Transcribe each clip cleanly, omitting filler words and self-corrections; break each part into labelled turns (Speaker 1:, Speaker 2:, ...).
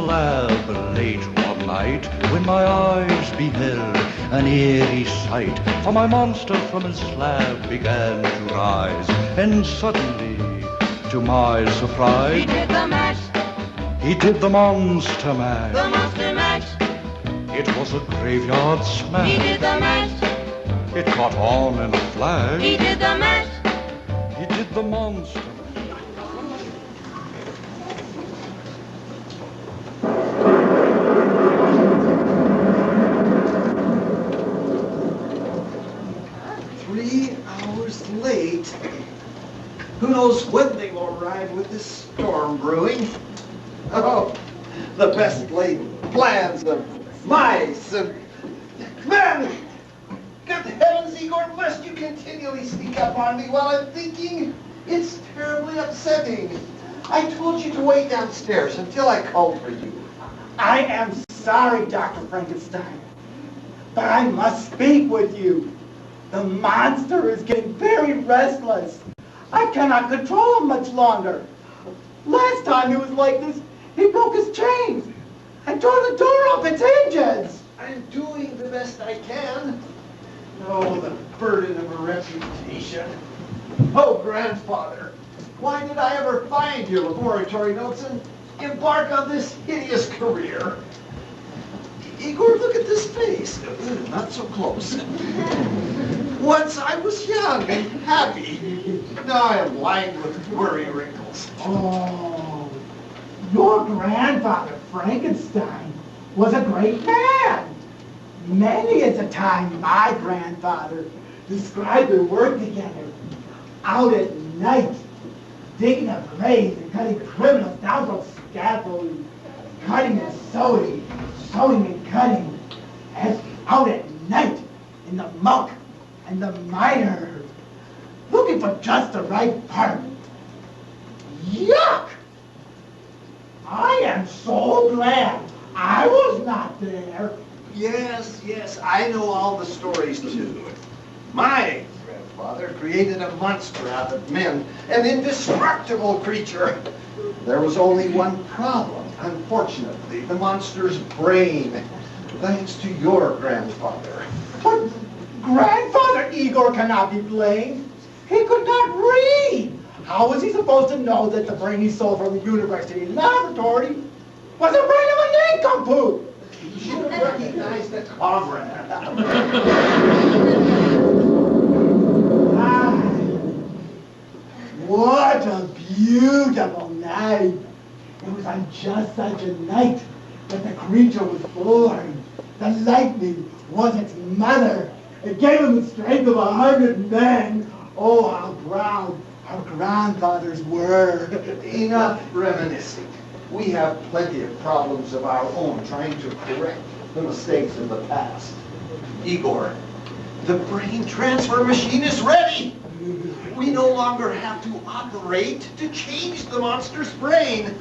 Speaker 1: slab late one night, when my eyes beheld an eerie sight. For my monster from his slab began to rise, and suddenly, to my surprise,
Speaker 2: he did the mash.
Speaker 1: He did the monster mash.
Speaker 2: The monster mash.
Speaker 1: It was a graveyard smash.
Speaker 2: He did the mash.
Speaker 1: It caught on in a flash.
Speaker 2: He did the mash.
Speaker 1: He did the monster mash.
Speaker 3: Late. Who knows when they will arrive with this storm brewing? Oh, the best laid plans of mice and men. Good heavens, Igor, must you continually sneak up on me while I'm thinking? It's terribly upsetting. I told you to wait downstairs until I called for you.
Speaker 4: I am sorry, Dr. Frankenstein, but I must speak with you. The monster is getting very restless. I cannot control him much longer. Last time he was like this, he broke his chains and tore the door off its hinges.
Speaker 3: I'm doing the best I can. Oh, the burden of a reputation. Oh, grandfather, why did I ever find your laboratory notes and embark on this hideous career? Igor, look at this face. Not so close. Once I was young and happy. Now I am lined with worry wrinkles.
Speaker 4: Oh, your grandfather, Frankenstein, was a great man. Many is the time my grandfather described their work together out at night, digging up graves and cutting criminals down from scaffolding, cutting and sewing and cutting, as out at night in the muck and the mire, looking for just the right part. Yuck! I am so glad I was not there.
Speaker 3: Yes, I know all the stories too. My grandfather created a monster out of men, an indestructible creature. There was only one problem. Unfortunately, the monster's brain, thanks to your grandfather.
Speaker 4: But Grandfather Igor cannot be blamed. He could not read. How was he supposed to know that the brain he stole from the university laboratory was the brain of a nincompoop?
Speaker 3: He should have recognized the comrade.
Speaker 4: What a beautiful night. It was on just such a night that the creature was born. The lightning was its mother. It gave him the strength of 100 men. Oh, how proud our grandfathers were.
Speaker 3: Enough reminiscing. We have plenty of problems of our own trying to correct the mistakes of the past. Igor, the brain transfer machine is ready. We no longer have to operate to change the monster's brain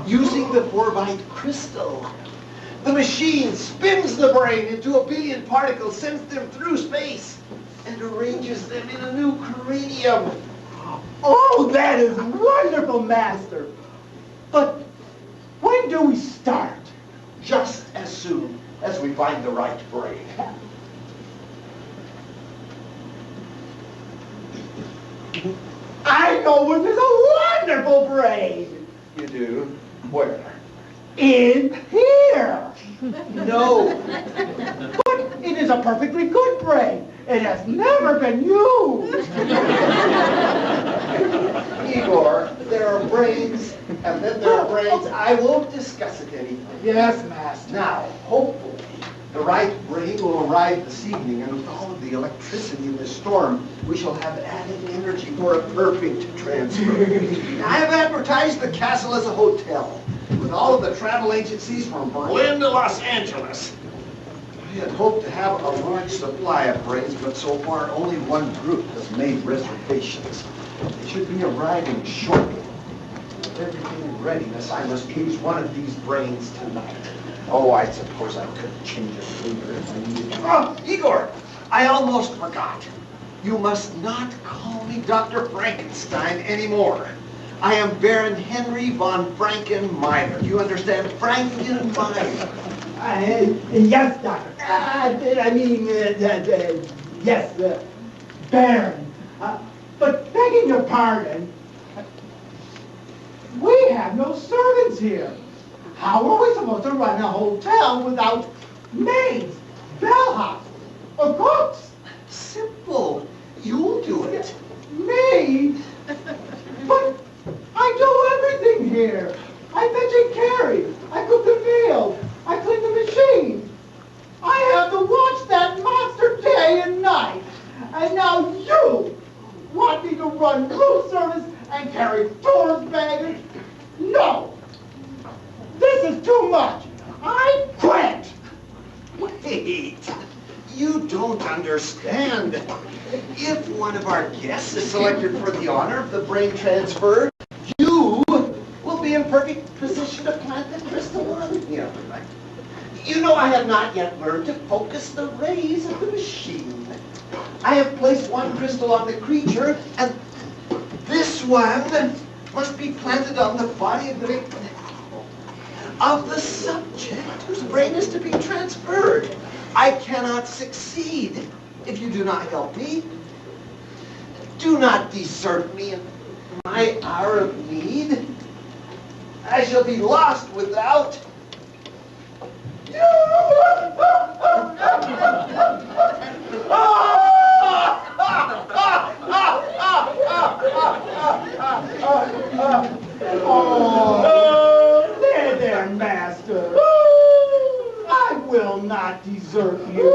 Speaker 3: using the 4-byte crystal. The machine spins the brain into 1 billion particles, sends them through space, and arranges them in a new cranium.
Speaker 4: Oh, that is wonderful, Master. But when do we start?
Speaker 3: Just as soon as we find the right brain.
Speaker 4: I know where there's a wonderful brain.
Speaker 3: You do? Where?
Speaker 4: In here.
Speaker 3: No.
Speaker 4: But it is a perfectly good brain. It has never been used.
Speaker 3: Igor, there are brains, and then there are brains. I won't discuss it any.
Speaker 4: Yes, Master.
Speaker 3: Now, hopefully, the right brain will arrive this evening, and with all of the electricity in this storm, we shall have added energy for a perfect transfer. I have advertised the castle as a hotel, with all of the travel agencies from Berlin to Los Angeles. I had hoped to have a large supply of brains, but so far only one group has made reservations. They should be arriving shortly. With everything in readiness, I must use one of these brains tonight. Oh, I suppose I could change it later if I needed to. Oh, Igor, I almost forgot. You must not call me Dr. Frankenstein anymore. I am Baron Henry von Frankenmeyer. Do you understand? Frankenmeyer.
Speaker 4: Yes, Doctor. Yes, Baron. But begging your pardon, we have no servants here. How are we supposed to run a hotel without maids, bellhops, or cooks?
Speaker 3: Simple. You'll do it.
Speaker 4: Me? But I do everything here. I fetch and carry. I cook the meal. I clean the machine. I have to watch that monster day and night. And now you want me to run room service and carry tourist baggage? No! This is too much. I quit!
Speaker 3: Wait. You don't understand. If one of our guests is selected for the honor of the brain transfer, you will be in perfect position to plant the crystal on him. You know I have not yet learned to focus the rays of the machine. I have placed one crystal on the creature, and this one must be planted on the body of the subject whose brain is to be transferred. I cannot succeed if you do not help me. Do not desert me in my hour of need. I shall be lost without you.
Speaker 4: Oh, there, master. I will not desert you.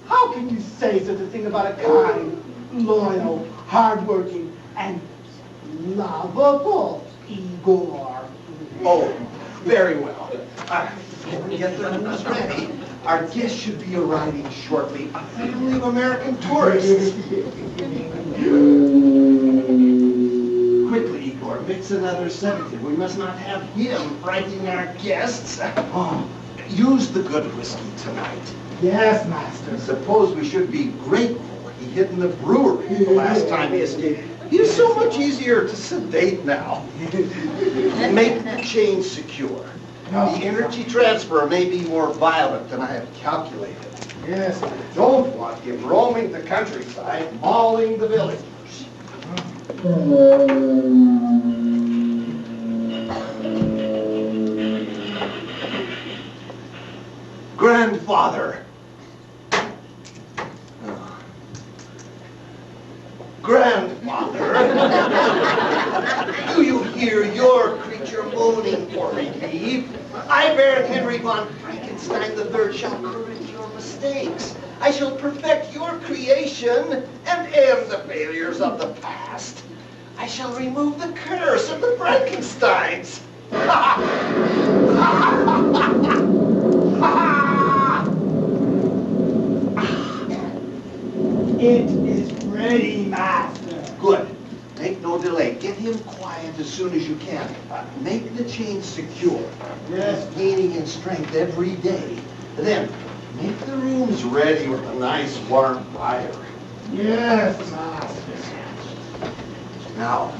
Speaker 4: How can you say such a thing about a kind, loyal, hardworking, and lovable Igor?
Speaker 3: Oh, very well. Get the rooms ready. Our guests should be arriving shortly. A family of American tourists. Quickly, Igor, mix another sedative. We must not have him frightening our guests. Oh, use the good whiskey tonight.
Speaker 4: Yes, master.
Speaker 3: Suppose we should be grateful he hid in the brewery the last time he escaped. He is so much easier to sedate now. Make the chain secure. The energy transfer may be more violent than I have calculated.
Speaker 4: Yes.
Speaker 3: I don't want him roaming the countryside, mauling the villagers. Grandfather. Grandfather. Do you hear your creature moaning for relief? I, Baron Henry von Frankenstein III, shall correct your mistakes. I shall perfect your creation and end the failures of the past. I shall remove the curse of the Frankensteins.
Speaker 4: It is ready, master.
Speaker 3: Good. Make no delay. Get him quiet as soon as you can. Make the chain secure.
Speaker 4: Yes.
Speaker 3: Gaining in strength every day. Then, make the rooms ready with a nice warm fire.
Speaker 4: Yes, master.
Speaker 3: Now,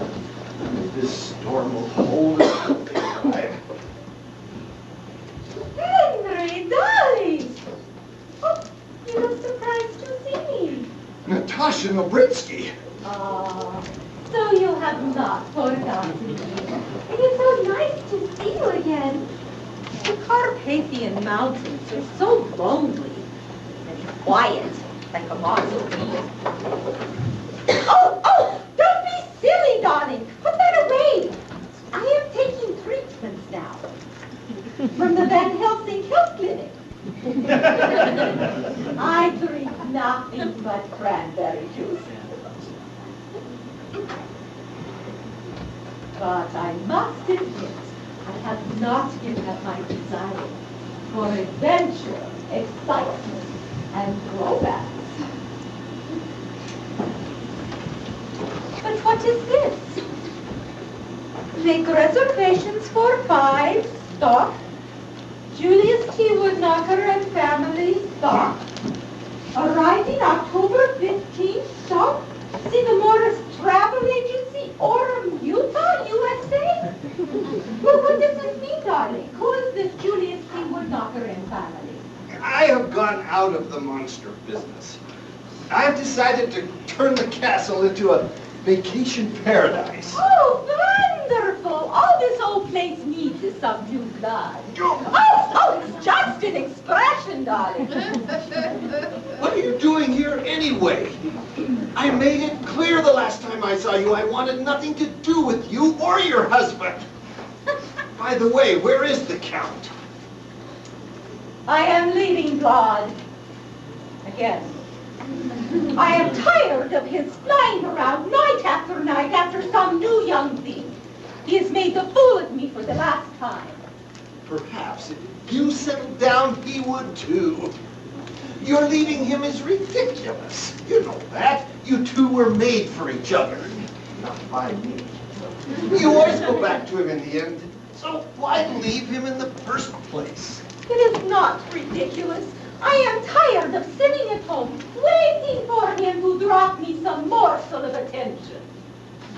Speaker 3: this storm will hold us till they arrive.
Speaker 2: Henry, darling! Oh, you look surprised to see me.
Speaker 3: Natasha Nobritsky.
Speaker 2: Ah, so you have not forgotten me. It is so nice to see you again. The Carpathian Mountains are so lonely and quiet, like a mausoleum. Oh, don't be silly, darling. Put that away. I am taking treatments now from the Van Helsing Health Clinic. I drink nothing but cranberry juice. But I must admit, I have not given up my desire for adventure, excitement, and romance. But what is this? Make reservations for 5, stop. Julius T. Woodknocker and family, stop. Arriving October 15th, stop. See the Morris Travel Agency, Orem, darling, who is this Julius T. Woodknocker and family?
Speaker 3: I have gone out of the monster business. I have decided to turn the castle into a vacation paradise.
Speaker 2: Oh, wonderful! All this old place needs is some new blood. Oh, it's just an expression, darling.
Speaker 3: What are you doing here anyway? I made it clear the last time I saw you I wanted nothing to do with you or your husband. By the way, where is the Count?
Speaker 2: I am leaving blood. Again. I am tired of his flying around night after night after some new young thing. He has made the fool of me for the last time.
Speaker 3: Perhaps if you settled down, he would too. Your leaving him is ridiculous. You know that. You two were made for each other. Not by me. You always go back to him in the end. So why leave him in the first place?
Speaker 2: It is not ridiculous. I am tired of sitting at home, waiting for him to drop me some morsel of attention.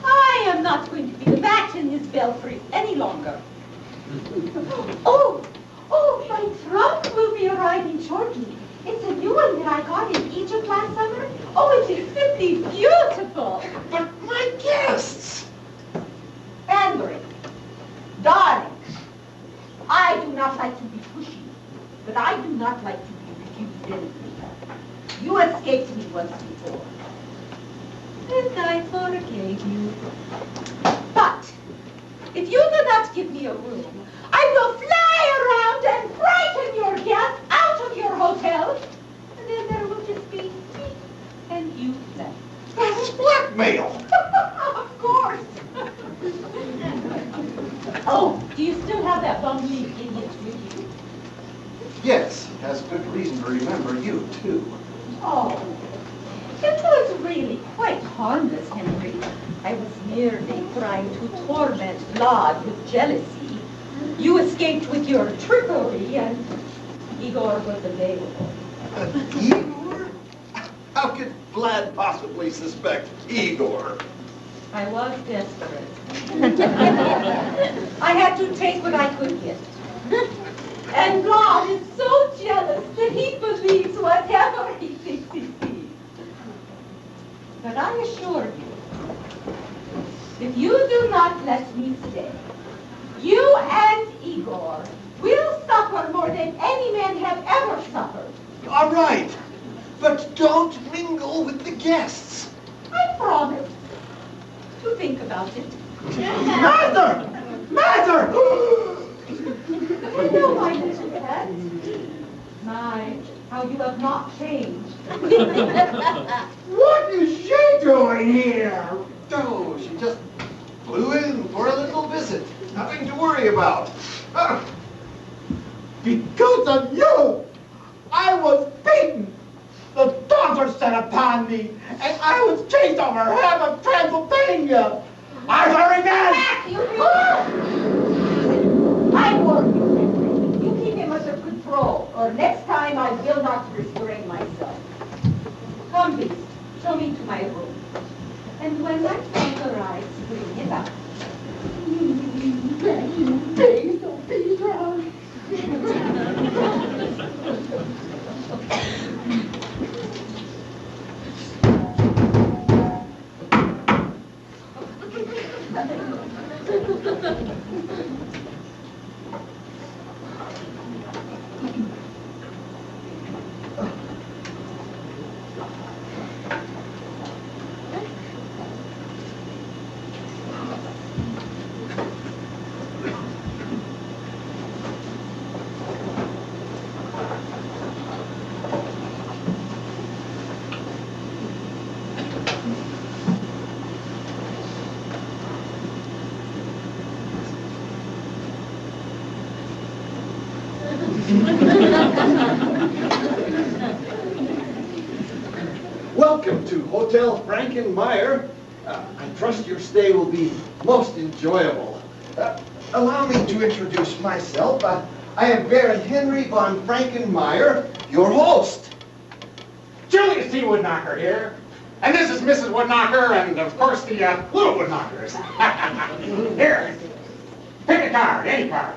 Speaker 2: I am not going to be the bat in his belfry any longer. Oh, my trunk will be arriving shortly. It's a new one that I got in Egypt last summer. Oh, it is simply beautiful.
Speaker 3: But my guests!
Speaker 2: Andrew, darling, I do not like to be pushy, but I do not like to be refused anything. You escaped me once before, and I forgave you. But if you do not give me a room, I will fly around and frighten your guests out of your hotel, and then there will just be me and you left.
Speaker 3: That's blackmail!
Speaker 2: Of course. Oh, do you still have that bumbling idiot with you?
Speaker 3: Yes, he has good reason to remember you, too.
Speaker 2: Oh, it was really quite harmless, Henry. I was merely trying to torment Vlad with jealousy. You escaped with your trickery, and Igor was available.
Speaker 3: Igor? How could Vlad possibly suspect Igor?
Speaker 2: I was desperate. I had to take what I could get. And Vlad is so jealous that he believes whatever he thinks he sees. But I assure you, if you do not let me stay, you and Igor will suffer more than any man have ever suffered.
Speaker 3: All right, but don't mingle with the guests.
Speaker 2: I promise to think about it.
Speaker 4: Master! Master!
Speaker 2: Hello, my little pet. My, how you have not changed.
Speaker 4: What is she doing here?
Speaker 3: Oh, she just flew in for a little visit. Nothing to worry about.
Speaker 4: Because of you, I was beaten. The dogs were set upon me, and I was chased over half of Transylvania. I was revenge.
Speaker 2: Back, you fool! I warn you, Henry. You keep him under control, or next time I will not restrain myself. Come, Beast, show me to my room. And when my trunk arrives, bring it up.
Speaker 4: Beast, oh, Beast, run.
Speaker 3: Welcome to Hotel Frankenmeyer. I trust your stay will be most enjoyable. Allow me to introduce myself. I am Baron Henry von Frankenmeyer, your host.
Speaker 5: Julius T. Woodknocker here. And this is Mrs. Woodknocker and, of course, the little Woodknockers. Here, pick a card, any card.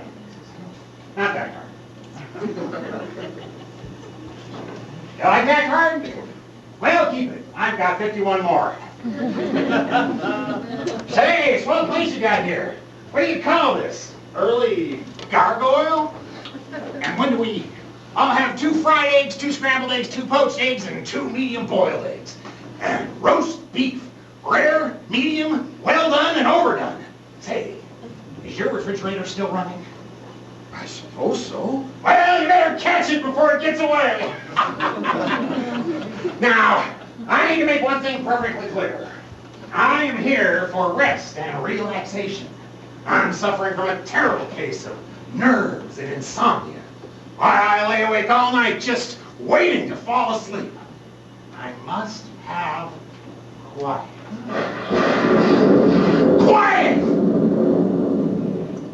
Speaker 5: Not that card. You like that card? Well, keep it. I've got 51 more. Say, swell place you got here. What do you call this? Early gargoyle? And when do we... I'll have 2 fried eggs, 2 scrambled eggs, 2 poached eggs, and 2 medium boiled eggs. And roast beef. Rare, medium, well done, and overdone. Say, is your refrigerator still running?
Speaker 3: I suppose so.
Speaker 5: Well, you better catch it before it gets away. Now, I need to make one thing perfectly clear. I am here for rest and relaxation. I'm suffering from a terrible case of nerves and insomnia. Why, I lay awake all night just waiting to fall asleep. I must have quiet. Quiet!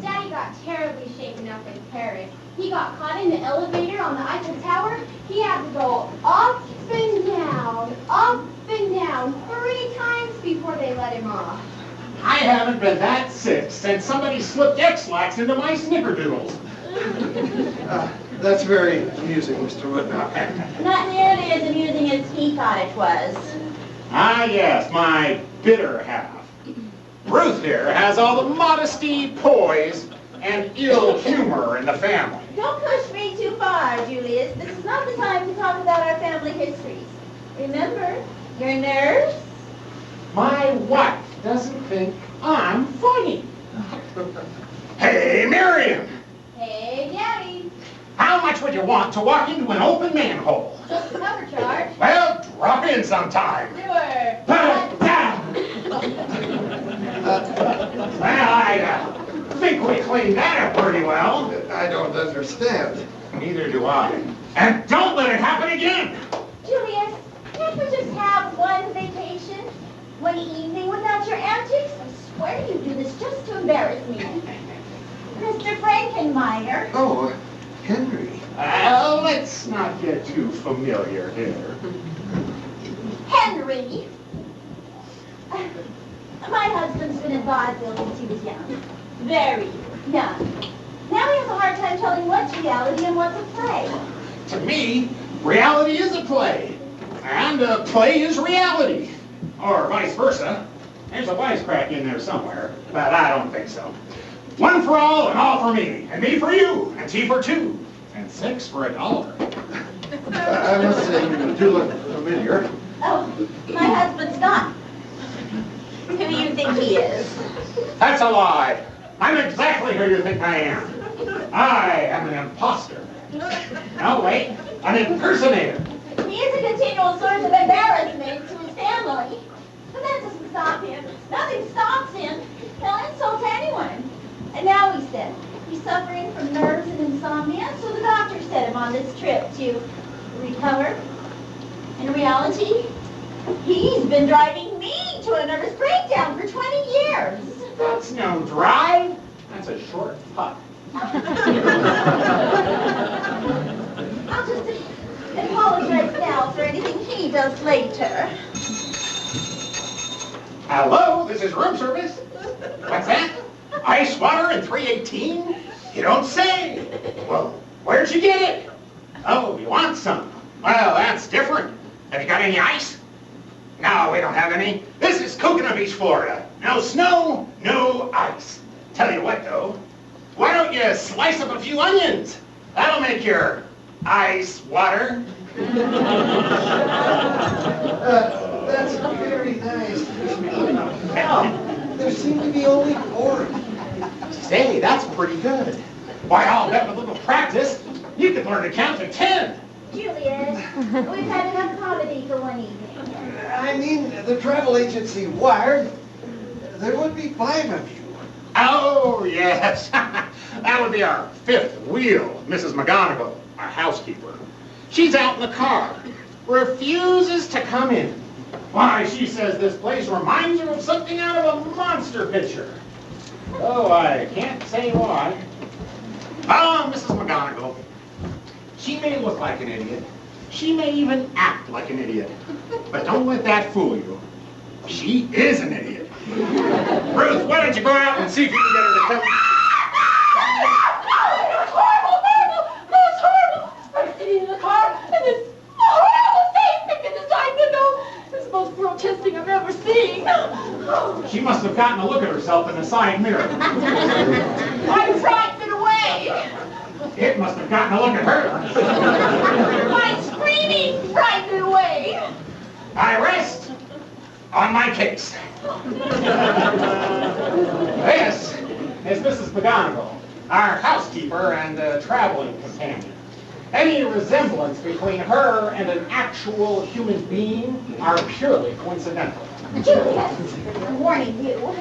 Speaker 2: Daddy got terribly shaken up in Paris. He got caught in the elevator on the Eiffel Tower. He had to go up and down 3 times before they let him off.
Speaker 5: I haven't been that sick since somebody slipped X-Lax into my snickerdoodles.
Speaker 3: That's very amusing, Mr. Woodknocker.
Speaker 6: Not nearly as amusing as he thought it was.
Speaker 5: Ah, yes, my bitter half. Ruth here has all the modesty, poise, and ill humor in the family.
Speaker 6: Don't push me too far, Julius. This is not the time to talk about our family histories. Remember, your nerves?
Speaker 5: My wife doesn't think I'm funny. Hey, Miriam,
Speaker 6: Hey, Daddy.
Speaker 5: how much would you want to walk into an open manhole?
Speaker 6: Just a cover charge.
Speaker 5: Well, drop in sometime.
Speaker 6: Sure.
Speaker 5: Put it down! Well, I think we cleaned that up pretty well.
Speaker 3: I don't understand.
Speaker 5: Neither do I. And don't let it happen again!
Speaker 6: Julius, can't we just have one vacation? One evening without your antics? I swear you do this just to embarrass me. Mr. Frankenmeyer.
Speaker 3: Oh, Henry.
Speaker 5: Let's not get too familiar here.
Speaker 6: Henry. My husband's been in vaudeville since he was young. Very young. Now he has a hard time telling what's reality and what's a play.
Speaker 5: To me, reality is a play. And a play is reality. Or vice versa. There's a wisecrack in there somewhere, but I don't think so. One for all and all for me, and me for you, and tea for 2, and 6 for $1.
Speaker 3: I must say, you do look familiar.
Speaker 6: Oh, my husband's not who you think he is.
Speaker 5: That's a lie. I'm exactly who you think I am. I am an imposter. No, wait, an impersonator.
Speaker 6: He is a continual source of embarrassment to his family. But that doesn't stop him. Nothing stops him. He'll insult anyone. And now he said he's suffering from nerves and insomnia, so the doctor sent him on this trip to recover. In reality, he's been driving me to a nervous breakdown for 20 years.
Speaker 5: That's no drive. That's a short putt.
Speaker 6: I'll just apologize now for anything he does later.
Speaker 5: Hello, this is room service. What's that? Ice water in 318? You don't say. Well, where'd you get it? Oh, you want some? Well, that's different. Have you got any ice? No, we don't have any. This is Coconut Beach, Florida. No snow, no ice. Tell you what, though. Why don't you slice up a few onions? That'll make your ice water.
Speaker 3: That's very nice, Mr. Woodknocker. There seem to be only 4.
Speaker 5: Say, that's pretty good. Why, I'll bet with a little practice, you could learn to count to 10.
Speaker 6: Julius, we've had enough comedy for one evening.
Speaker 3: I mean, the travel agency wired. There would be 5 of you.
Speaker 5: Oh, yes. That would be our 5th wheel, Mrs. McGonagall, our housekeeper. She's out in the car. Refuses to come in. Why, she says this place reminds her of something out of a monster picture. Oh, I can't say why. Oh, Mrs. McGonagall. She may look like an idiot. She may even act like an idiot. But don't let that fool you. She is an idiot. Ruth, why don't you go out and see if you can get her to come...
Speaker 6: No, it was horrible protesting I've ever seen.
Speaker 5: She must have gotten a look at herself in the side mirror.
Speaker 6: I frightened it away.
Speaker 5: It must have gotten a look at her.
Speaker 6: My screaming frightened it away.
Speaker 5: I rest on my case. This is Mrs. McGonagall, our housekeeper and traveling companion. Any resemblance between her and an actual human being are purely coincidental.
Speaker 6: Julius, I'm warning you.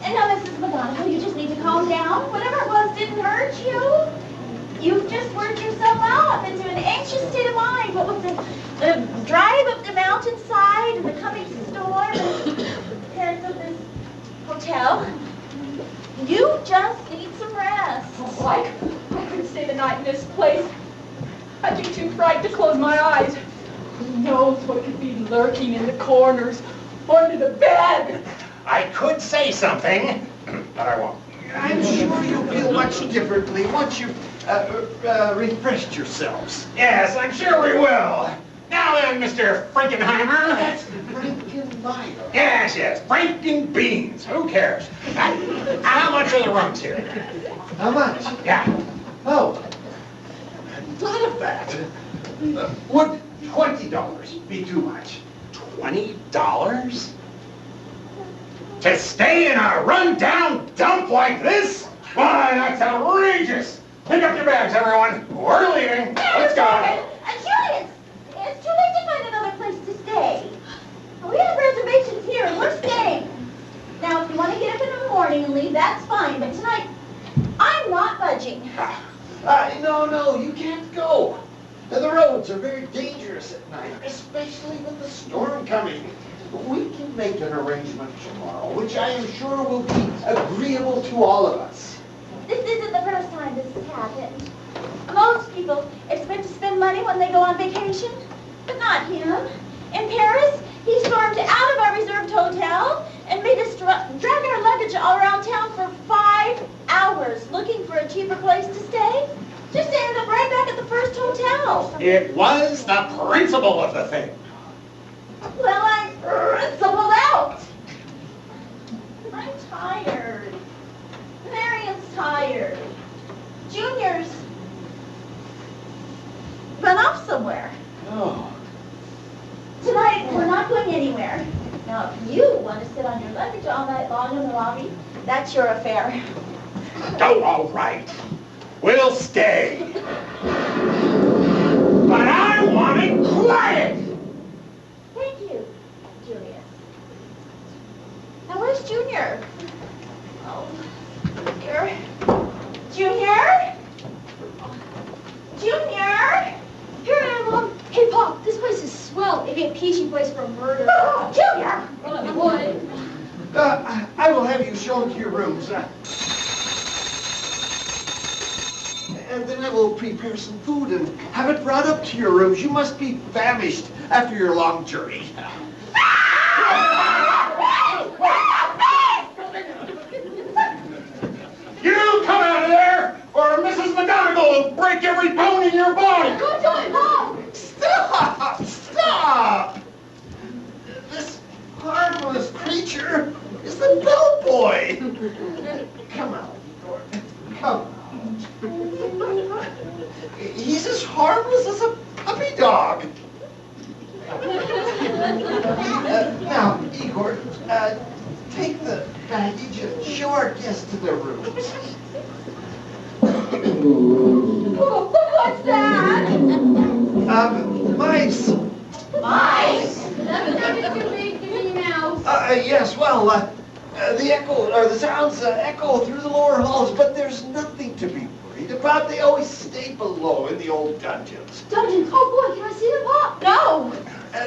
Speaker 6: And now, Mrs. McGonagall, you just need to calm down. Whatever it was didn't hurt you. You've just worked yourself up into an anxious state of mind. What with the drive up the mountainside and the coming storm and the appearance of this hotel. You just need some rest.
Speaker 2: Oh, I couldn't stay the night in this place. I'd be too frightened to close my eyes. Who knows what could be lurking in the corners, under the bed.
Speaker 5: I could say something, but I won't.
Speaker 3: I'm sure you'll feel much differently once you've refreshed yourselves.
Speaker 5: Yes, I'm sure we will. Now then, Mr. Frankenheimer.
Speaker 3: That's Frankenmeyer.
Speaker 5: Yes, Franken beans. Who cares? How much are the rooms here?
Speaker 3: How much?
Speaker 5: Yeah.
Speaker 3: Oh, I hadn't thought of that. Would $20 be too much?
Speaker 5: $20? To stay in a run-down dump like this? Why, that's outrageous! Pick up your bags, everyone. We're leaving. Let's go.
Speaker 6: Julius, it's too late to find another place to stay. We have reservations here, and we're staying. Now, if you want to get up in the morning and leave, that's fine. But tonight, I'm not budging.
Speaker 3: No, you can't go. The roads are very dangerous at night, especially with the storm coming. We can make an arrangement tomorrow, which I am sure will be agreeable to all of us.
Speaker 6: This isn't the first time this has happened. Most people expect to spend money when they go on vacation, but not him. In Paris, he stormed out of our reserved hotel and made us drag our luggage all around town for 5 hours looking for a cheaper place to stay. Just to end up right back at the first hotel.
Speaker 5: It was the principle of the thing.
Speaker 6: Well, I'm principled out. I'm tired. Marion's tired. Junior's run off somewhere.
Speaker 3: Oh.
Speaker 6: Tonight, we're not going anywhere. Now, if you want to sit on your luggage all night long in the lobby, that's your affair.
Speaker 5: Oh, all right. We'll stay. But I want it quiet.
Speaker 6: Thank you, Julius. Now, where's Junior? Oh, Junior. Junior? Junior?
Speaker 2: Here I am, Mom. Hey, Pop, this place is swell. It'd be a peachy place for murder.
Speaker 6: Oh, Junior!
Speaker 2: Well, it would.
Speaker 3: I will have you shown to your rooms. And then I will prepare some food and have it brought up to your rooms. You must be famished after your long journey.
Speaker 5: You come out of there, or Mrs. McGonagall will break every bone in your body.
Speaker 2: Don't do it, Mom.
Speaker 3: Stop! This harmless creature is the bellboy. Come out, Igor. Come out. He's as harmless as a puppy dog. Now, Igor, take the baggage and show our guests to their rooms.
Speaker 6: Oh, what's that?
Speaker 3: Mice.
Speaker 6: Mice?
Speaker 2: That sounded too big to Minnie Mouse.
Speaker 3: Yes, well, the echo, or the sounds echo through the lower halls, but there's nothing to be worried about. They always stay below in the old dungeons.
Speaker 2: Dungeons. Oh, boy, can I see them, Pop?
Speaker 6: No.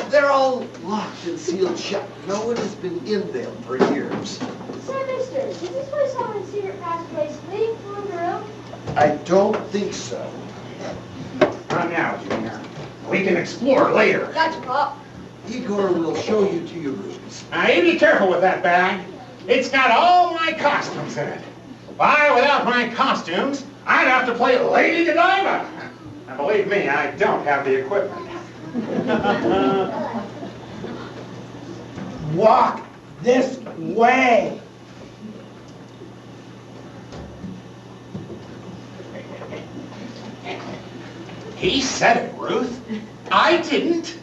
Speaker 3: They're all locked and sealed shut. No one has been in them for years.
Speaker 2: Sir, mister, is this place some secret passage leading through the room?
Speaker 3: I don't think so.
Speaker 5: Come now, Junior. We can explore later.
Speaker 2: Gotcha, Pop.
Speaker 3: Igor will show you to your rooms.
Speaker 5: Now, you be careful with that bag. It's got all my costumes in it. Why, without my costumes, I'd have to play Lady Godiva. Now, believe me, I don't have the equipment.
Speaker 4: Walk this way.
Speaker 5: He said it, Ruth. I didn't.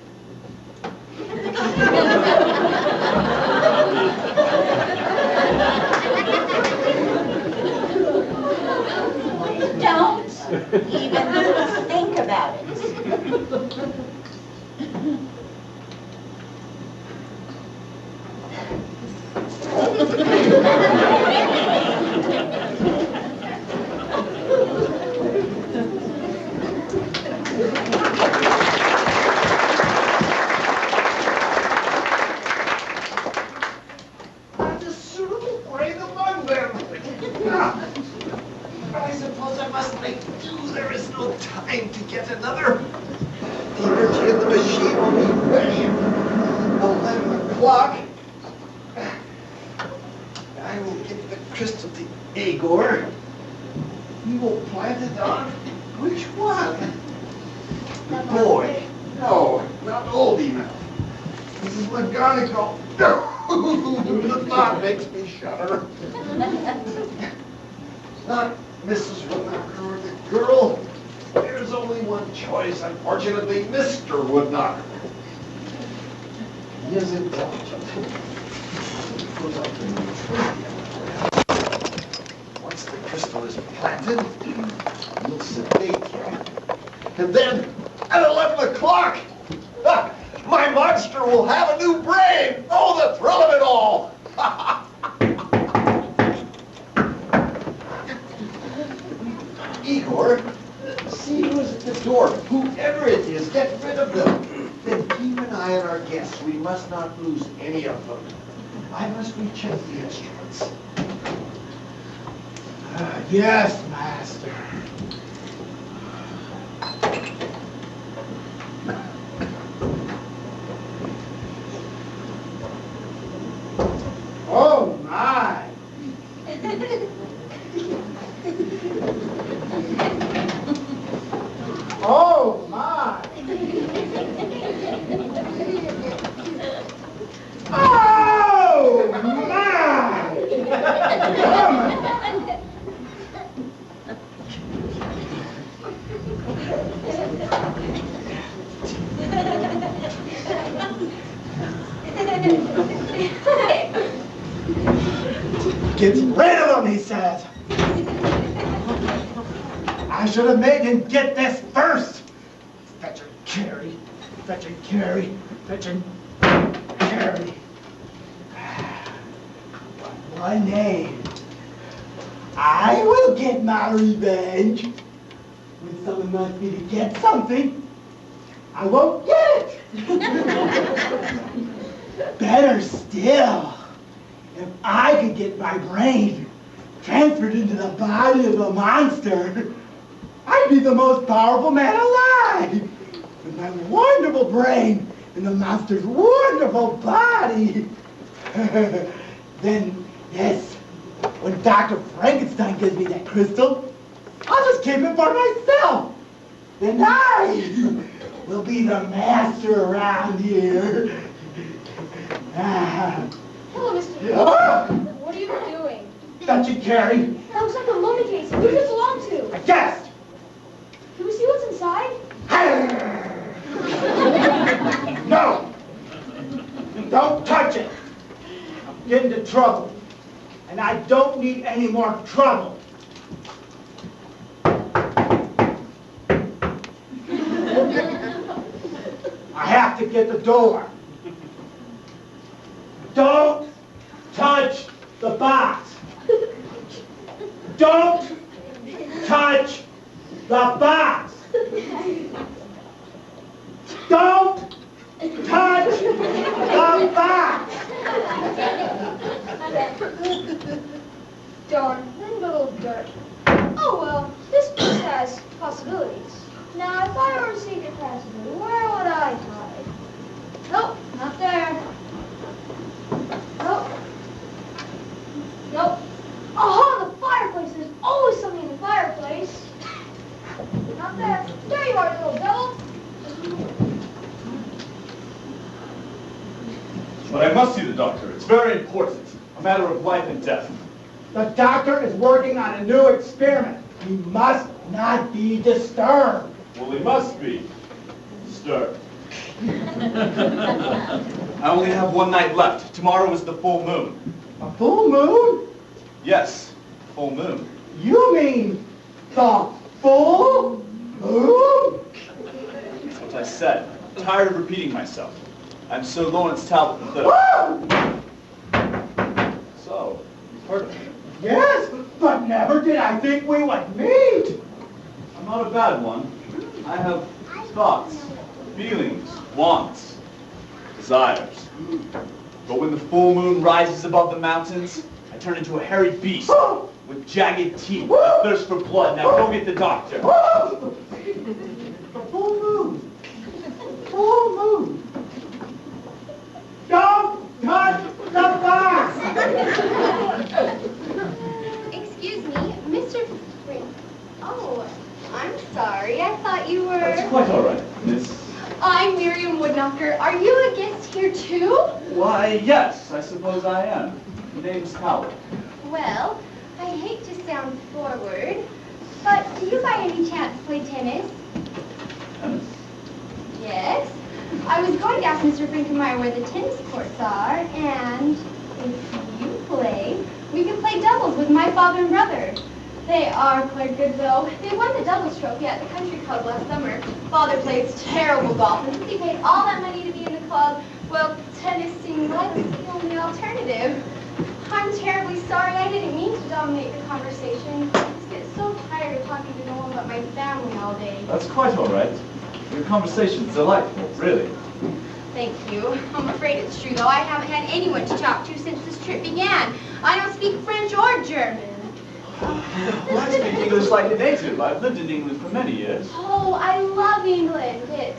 Speaker 6: Don't even think about it.
Speaker 3: Not a suitable brain among them. Ah, I suppose I must make do. There is no time to get another. The energy in the machine will be ready at 11 o'clock. I will give the crystal to Igor. He will plant it on which one? The boy. No, not old enough. Mrs. McGonagall. The thought makes me shudder. Not Mrs. Woodknocker or the girl. There's only one choice, unfortunately, Mr. Woodknocker. He is intelligent. Goes up in the tree. Once the crystal is planted, you'll sedate him. And then, at 11 o'clock, my monster will have a new brain! Oh, the thrill of it all! Igor, see who's at the door. Whoever it is, get rid of them. Then keep an eye on our guests. We must not lose any of them. I must recheck the instruments.
Speaker 4: Yes, master. Oh, my. Oh, my. Oh, my. Oh, my. Gets rid of him, he says. I should have made him get this first. Fetch and carry, fetch and carry, fetch and carry. But one day, I will get my revenge. When someone wants me to get something, I won't get it. Better still, if I could get my brain transferred into the body of a monster, I'd be the most powerful man alive. With my wonderful brain in the monster's wonderful body. Then, yes, when Dr. Frankenstein gives me that crystal, I'll just keep it for myself. Then I will be the master around here.
Speaker 7: Hello, Mr.
Speaker 4: Ah,
Speaker 7: What are you doing?
Speaker 4: Fetch and carry.
Speaker 7: That looks like a mummy case. Who does it belong to?
Speaker 4: I guessed.
Speaker 7: Can we see what's inside?
Speaker 4: No! Don't touch it! I'm getting into trouble. And I don't need any more trouble. I have to get the door. Don't touch the box. Don't touch the box. Don't touch the box.
Speaker 7: Darn, then little dirt. Oh well, this place has possibilities. Now, if I were a secret passenger, where would I hide? Nope, not there. Nope. Nope. Aha, the fireplace. There's always something in the fireplace. Not there. There you are, little devil.
Speaker 8: But I must see the doctor. It's very important. A matter of life and death.
Speaker 4: The doctor is working on a new experiment. He must not be disturbed.
Speaker 8: Well, he must be disturbed. I only have one night left. Tomorrow is the full moon.
Speaker 4: A full moon?
Speaker 8: Yes, full moon.
Speaker 4: You mean the full moon?
Speaker 8: That's what I said. I'm tired of repeating myself. I'm Sir Lawrence Talbot III. So, you've heard of me.
Speaker 4: Yes, but never did I think we would meet.
Speaker 8: I'm not a bad one. I have thoughts, feelings, wants, desires. But when the full moon rises above the mountains, I turn into a hairy beast with jagged teeth, a thirst for blood. Now go get the doctor.
Speaker 4: The full moon. Full moon. Don't touch the box!
Speaker 9: Excuse me, Mr. Frank. Oh, I'm sorry. I thought you were...
Speaker 8: That's quite all right, miss.
Speaker 9: I'm Miriam Woodknocker. Are you a guest here too?
Speaker 8: Why, yes, I suppose I am. The name's Talbot.
Speaker 9: Well, I hate to sound forward, but do you by any chance play tennis?
Speaker 8: Tennis?
Speaker 9: Yes. I was going to ask Mr. Frankenmeyer where the tennis courts are, and if you play, we could play doubles with my father and brother. They are quite good, though. They won the doubles trophy at the country club last summer. Father plays terrible golf, and since he paid all that money to be in the club, well, tennis seemed like the only alternative. I'm terribly sorry. I didn't mean to dominate the conversation. I just get so tired of talking to no one but my family all day.
Speaker 8: That's quite all right. Your conversation's delightful, really.
Speaker 9: Thank you. I'm afraid it's true, though. I haven't had anyone to talk to since this trip began. I don't speak French or German.
Speaker 8: Well, I speak English like a native. I've lived in England for many years.
Speaker 9: Oh, I love England. It's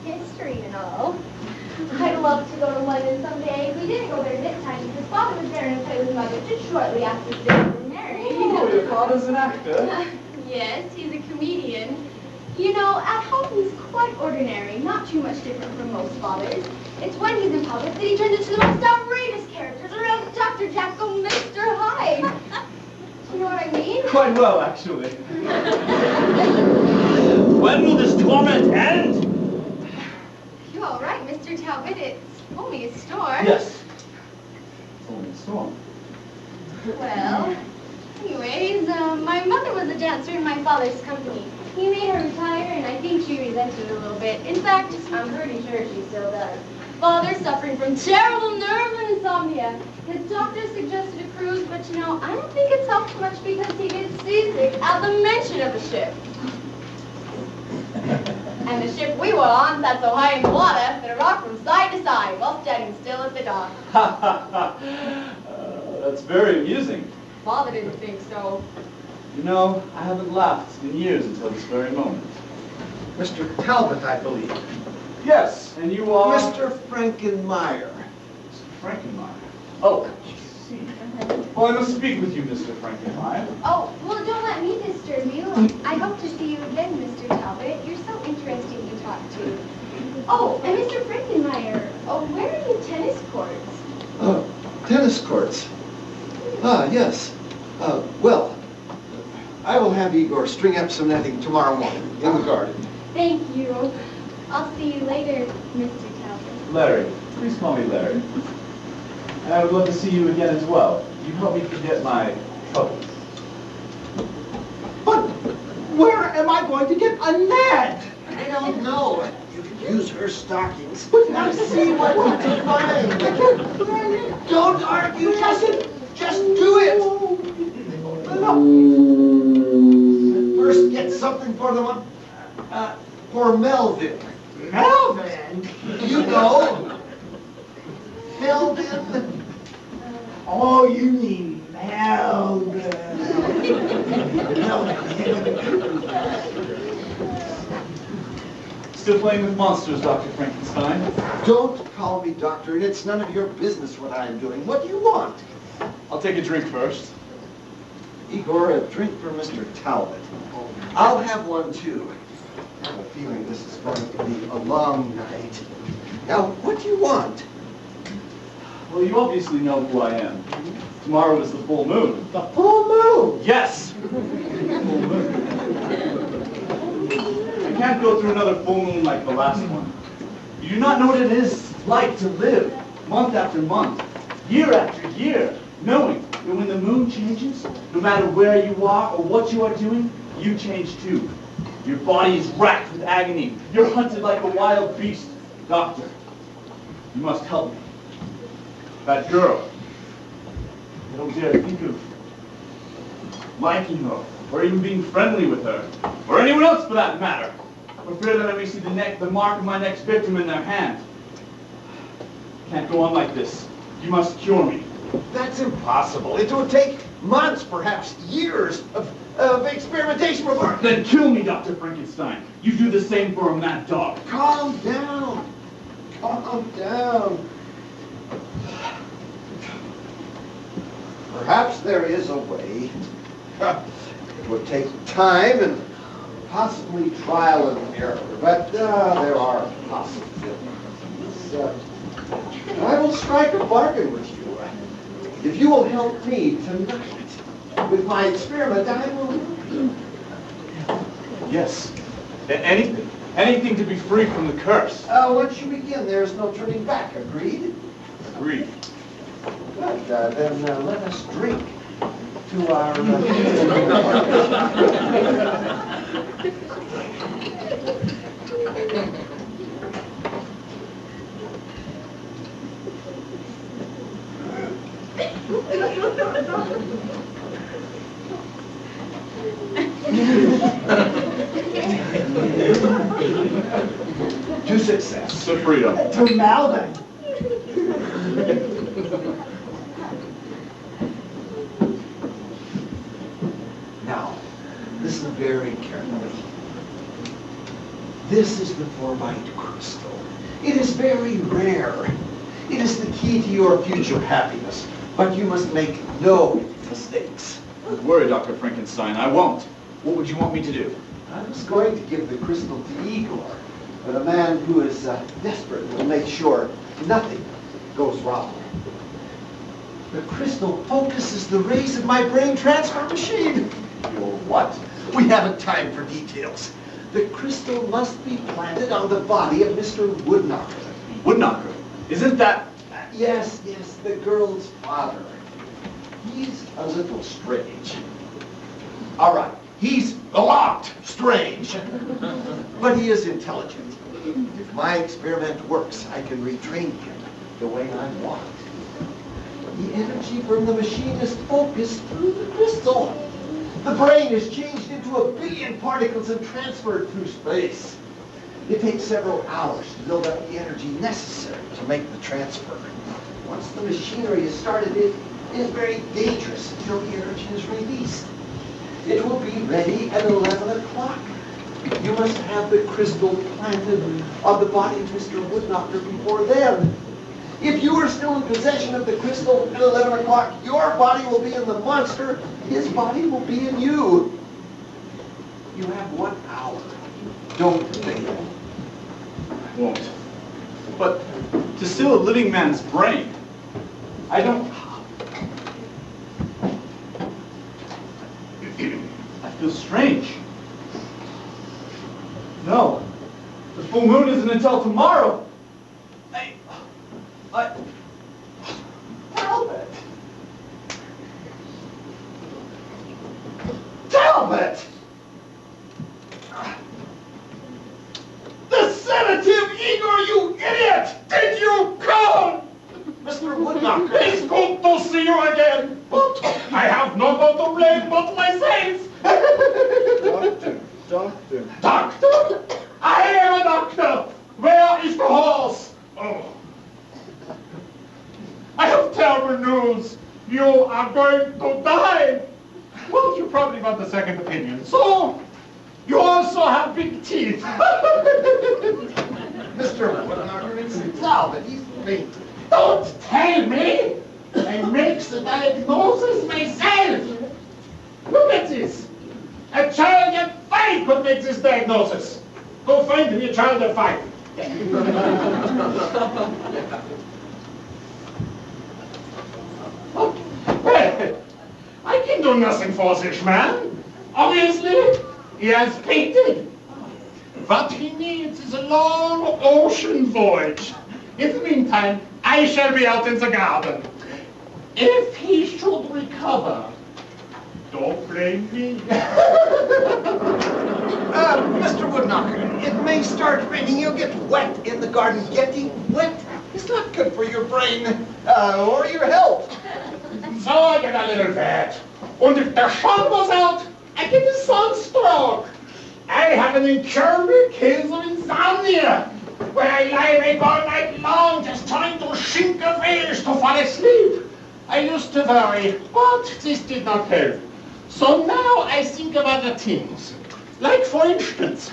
Speaker 9: history and all. I'd love to go to London someday. We didn't go there this time because Father was there to play with Mother just shortly after they were married.
Speaker 8: Oh, your father's an actor.
Speaker 9: Yes, he's a comedian. You know, at home he's quite ordinary, not too much different from most fathers. It's when he's in public that he turns into the most outrageous characters around Dr. Jekyll, Mr. Hyde. Do you know what I mean?
Speaker 8: Quite well, actually. When will this torment end?
Speaker 9: You all right, Mr. Talbot? It's only a storm.
Speaker 8: Yes. It's only a storm.
Speaker 9: Well, anyways, my mother was a dancer in my father's company. He made her retire, and I think she resented it a little bit. In fact, I'm pretty sure she still does. Father's suffering from terrible nerve and insomnia. His doctor suggested a cruise, but you know, I don't think it's helped much because he gets seasick at the mention of the ship. And the ship we were on sat so high in the water that it rocked from side to side while standing still at the dock.
Speaker 8: That's very amusing.
Speaker 9: Father didn't think so.
Speaker 8: You know, I haven't laughed in years until this very moment.
Speaker 3: Mr. Talbot, I believe.
Speaker 8: Yes, and you are...
Speaker 3: Mr. Frankenmeyer.
Speaker 8: Mr. Frankenmeyer. Oh, I see. Well, I must speak with you, Mr. Frankenmeyer.
Speaker 9: Oh, well, don't let me disturb you. I hope to see you again, Mr. Talbot. You're so interesting to talk to. Oh, and Mr. Frankenmeyer, where are your tennis courts?
Speaker 3: Tennis courts. Ah, yes. Well, I will have Igor string up some netting tomorrow morning in the garden.
Speaker 9: Thank you. I'll see you later, Mr. Talbot.
Speaker 8: Larry. Please call me Larry. And I would love to see you again as well. You help me forget my troubles.
Speaker 4: But where am I going to get a net?
Speaker 3: I don't know. You could use her stockings. Now see what you can find. Don't argue. Just do it. First, get something for the one. For Melvin.
Speaker 4: Melvin?
Speaker 3: You know. Melvin.
Speaker 4: Oh, you mean Melvin.
Speaker 8: Still playing with monsters, Dr. Frankenstein?
Speaker 3: Don't call me doctor, and it's none of your business what I'm doing. What do you want?
Speaker 8: I'll take a drink first.
Speaker 3: Igor, a drink for Mr. Talbot. I'll have one, too. I have a feeling this is going to be a long night. Now, what do you want?
Speaker 8: Well, you obviously know who I am. Tomorrow is the full moon.
Speaker 3: The full moon!
Speaker 8: Yes! Full moon. I can't go through another full moon like the last one. You do not know what it is like to live month after month, year after year, knowing that when the moon changes, no matter where you are or what you are doing, you change too. Your body is racked with agony. You're hunted like a wild beast. Doctor, you must help me. That girl, I don't dare think of liking her, or even being friendly with her, or anyone else for that matter. For fear that I may see the mark of my next victim in their hand. Can't go on like this. You must cure me.
Speaker 3: That's impossible. It would take months, perhaps years of experimentation before...
Speaker 8: Then kill me, Dr. Frankenstein. You do the same for a mad dog.
Speaker 3: Calm down. Calm down. Perhaps there is a way. It would take time and possibly trial and error, but there are possibilities. I will strike a bargain with you. If you will help me tonight with my experiment, I will help you.
Speaker 8: Yes. Anything to be free from the curse.
Speaker 3: Once you begin, there is no turning back. Agreed?
Speaker 8: Agreed.
Speaker 3: Good. Then let us drink to our... to success.
Speaker 8: To freedom.
Speaker 4: To Melvin.
Speaker 3: Now, listen very carefully. This is the formite crystal. It is very rare. It is the key to your future happiness, but you must make no mistakes.
Speaker 8: Don't worry, Dr. Frankenstein, I won't. What would you want me to do?
Speaker 3: I was going to give the crystal to Igor, but a man who is desperate will make sure nothing goes wrong. The crystal focuses the rays of my brain transfer machine. Your what? We haven't time for details. The crystal must be planted on the body of Mr. Woodknocker.
Speaker 8: Woodknocker? Isn't that...
Speaker 3: Yes, the girl's father. He's a little strange. All right, he's a lot strange. But he is intelligent. If my experiment works, I can retrain him the way I want. The energy from the machine is focused through the crystal. The brain is changed into 1 billion particles and transferred through space. It takes several hours to build up the energy necessary to make the transfer. Once the machinery is started, it is very dangerous until the energy is released. It will be ready at 11 o'clock. You must have the crystal planted on the body of Mr. Woodknocker before then. If you are still in possession of the crystal at 11 o'clock, your body will be in the monster, his body will be in you. You have 1 hour. Don't fail.
Speaker 8: I won't. But to steal a living man's brain, I don't... I feel strange. No, the full moon isn't until tomorrow.
Speaker 3: Talbot! Talbot! The sedative, Igor, you idiot! Did you come? Mr. Woodknocker.
Speaker 5: It's good to see you again, but I have no one to blame but myself. Doctor? I am a doctor. Where is the horse? Oh. I have terrible news. You are going to die. Well, you probably want a second opinion. So, you also have big teeth.
Speaker 3: Mr. Woodknocker, it's Talbot. He's fainted.
Speaker 5: Don't tell me! I make the diagnosis myself! Look at this! A child of 5 could make this diagnosis! Go find me a child of 5. do nothing for this man. Obviously, he has fainted. What he needs is a long ocean voyage. In the meantime, I shall be out in the garden. If he should recover, don't blame me.
Speaker 3: Mr. Woodknocker, it may start raining. You'll get wet in the garden. Getting wet is not good for your brain or your health.
Speaker 5: So I get a little wet. And if the sun was out, I get a sunstroke. I have an incurable case of insomnia, where I lie awake all night long just trying to sink a fish to fall asleep. I used to worry, but this did not help. So now I think of other things. Like, for instance,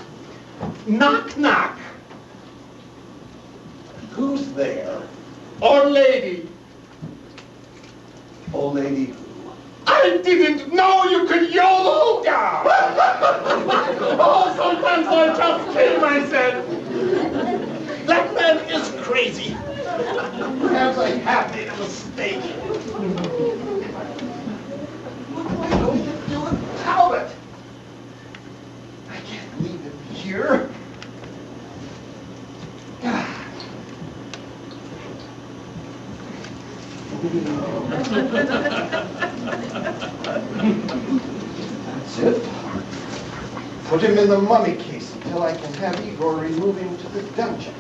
Speaker 5: knock, knock.
Speaker 3: Who's there?
Speaker 5: Old lady.
Speaker 3: Old lady who?
Speaker 5: I didn't know you could yodel! Oh, sometimes I just kill myself.
Speaker 3: That man is crazy. Perhaps I have made a mistake. What am I going to do with Talbot? I can't leave him here. That's it. Put him in the mummy case until I can have Igor remove him to the dungeon.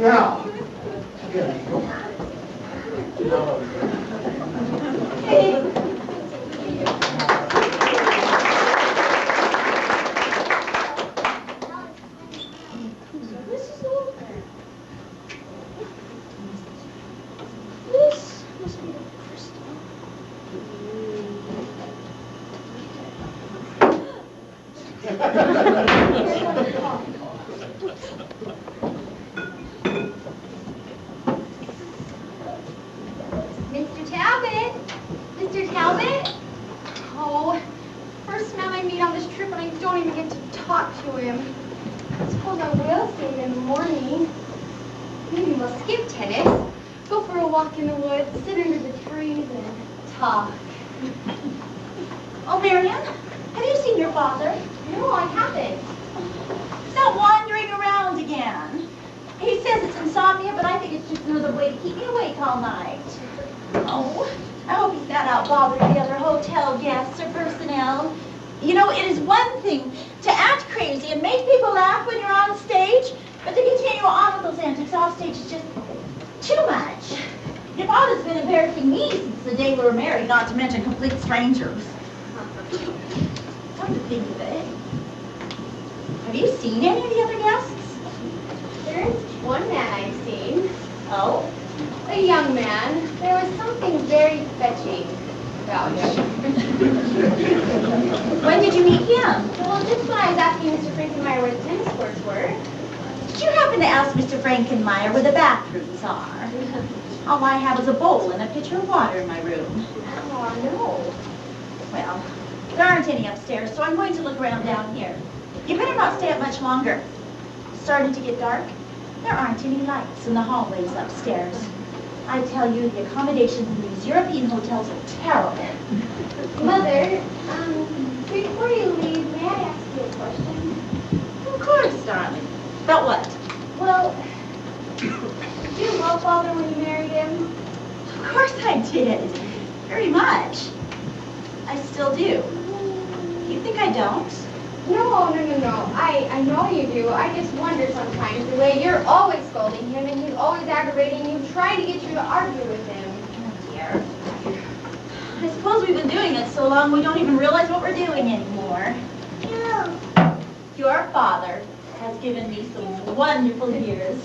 Speaker 4: Now, here we go.
Speaker 6: Mrs. Walker. This must be the crystal.
Speaker 9: Mr. Talbot? Mr. Talbot? Oh, first man I meet on this trip and I don't even get to talk to him. I suppose I will see him in the morning. Maybe we'll skip tennis, go for a walk in the woods, sit under the trees and talk.
Speaker 6: Oh, Marian, have you seen your father?
Speaker 9: No, I haven't.
Speaker 6: He's out wandering around again. He says it's insomnia, but I think it's just another way to keep me awake all night. Oh, I hope he's not out bothering the other hotel guests or personnel. You know, it is one thing to act crazy and make people laugh when you're on stage, but to continue on with those antics off stage is just too much. Your father's been embarrassing me since the day we were married, not to mention complete strangers. Come to think of it, have you seen any of the other guests?
Speaker 9: There's one man I've seen.
Speaker 6: Oh?
Speaker 9: A young man. There was something very fetching about him.
Speaker 6: When did you meet him?
Speaker 9: Well, just when I was asking Mr. Frankenmeyer where the tennis courts were.
Speaker 6: Did you happen to ask Mr. Frankenmeyer where the bathrooms are? All I have is a bowl and a pitcher of water in my room.
Speaker 9: Oh, no.
Speaker 6: Well, there aren't any upstairs, so I'm going to look around down here. You better not stay up much longer. It's starting to get dark. There aren't any lights in the hallways upstairs. I tell you, the accommodations in these European hotels are terrible.
Speaker 9: Mother, before you leave, may I ask you a question?
Speaker 6: Of course, darling. About what?
Speaker 9: Well, did you love Father when you married him?
Speaker 6: Of course I did. Very much. I still do. You think I don't?
Speaker 9: No. I know you do. I just wonder sometimes the way you're always scolding him and he's always aggravating you, trying to get you to argue with him.
Speaker 6: Oh, dear. I suppose we've been doing it so long we don't even realize what we're doing anymore. Your father has given me some wonderful years.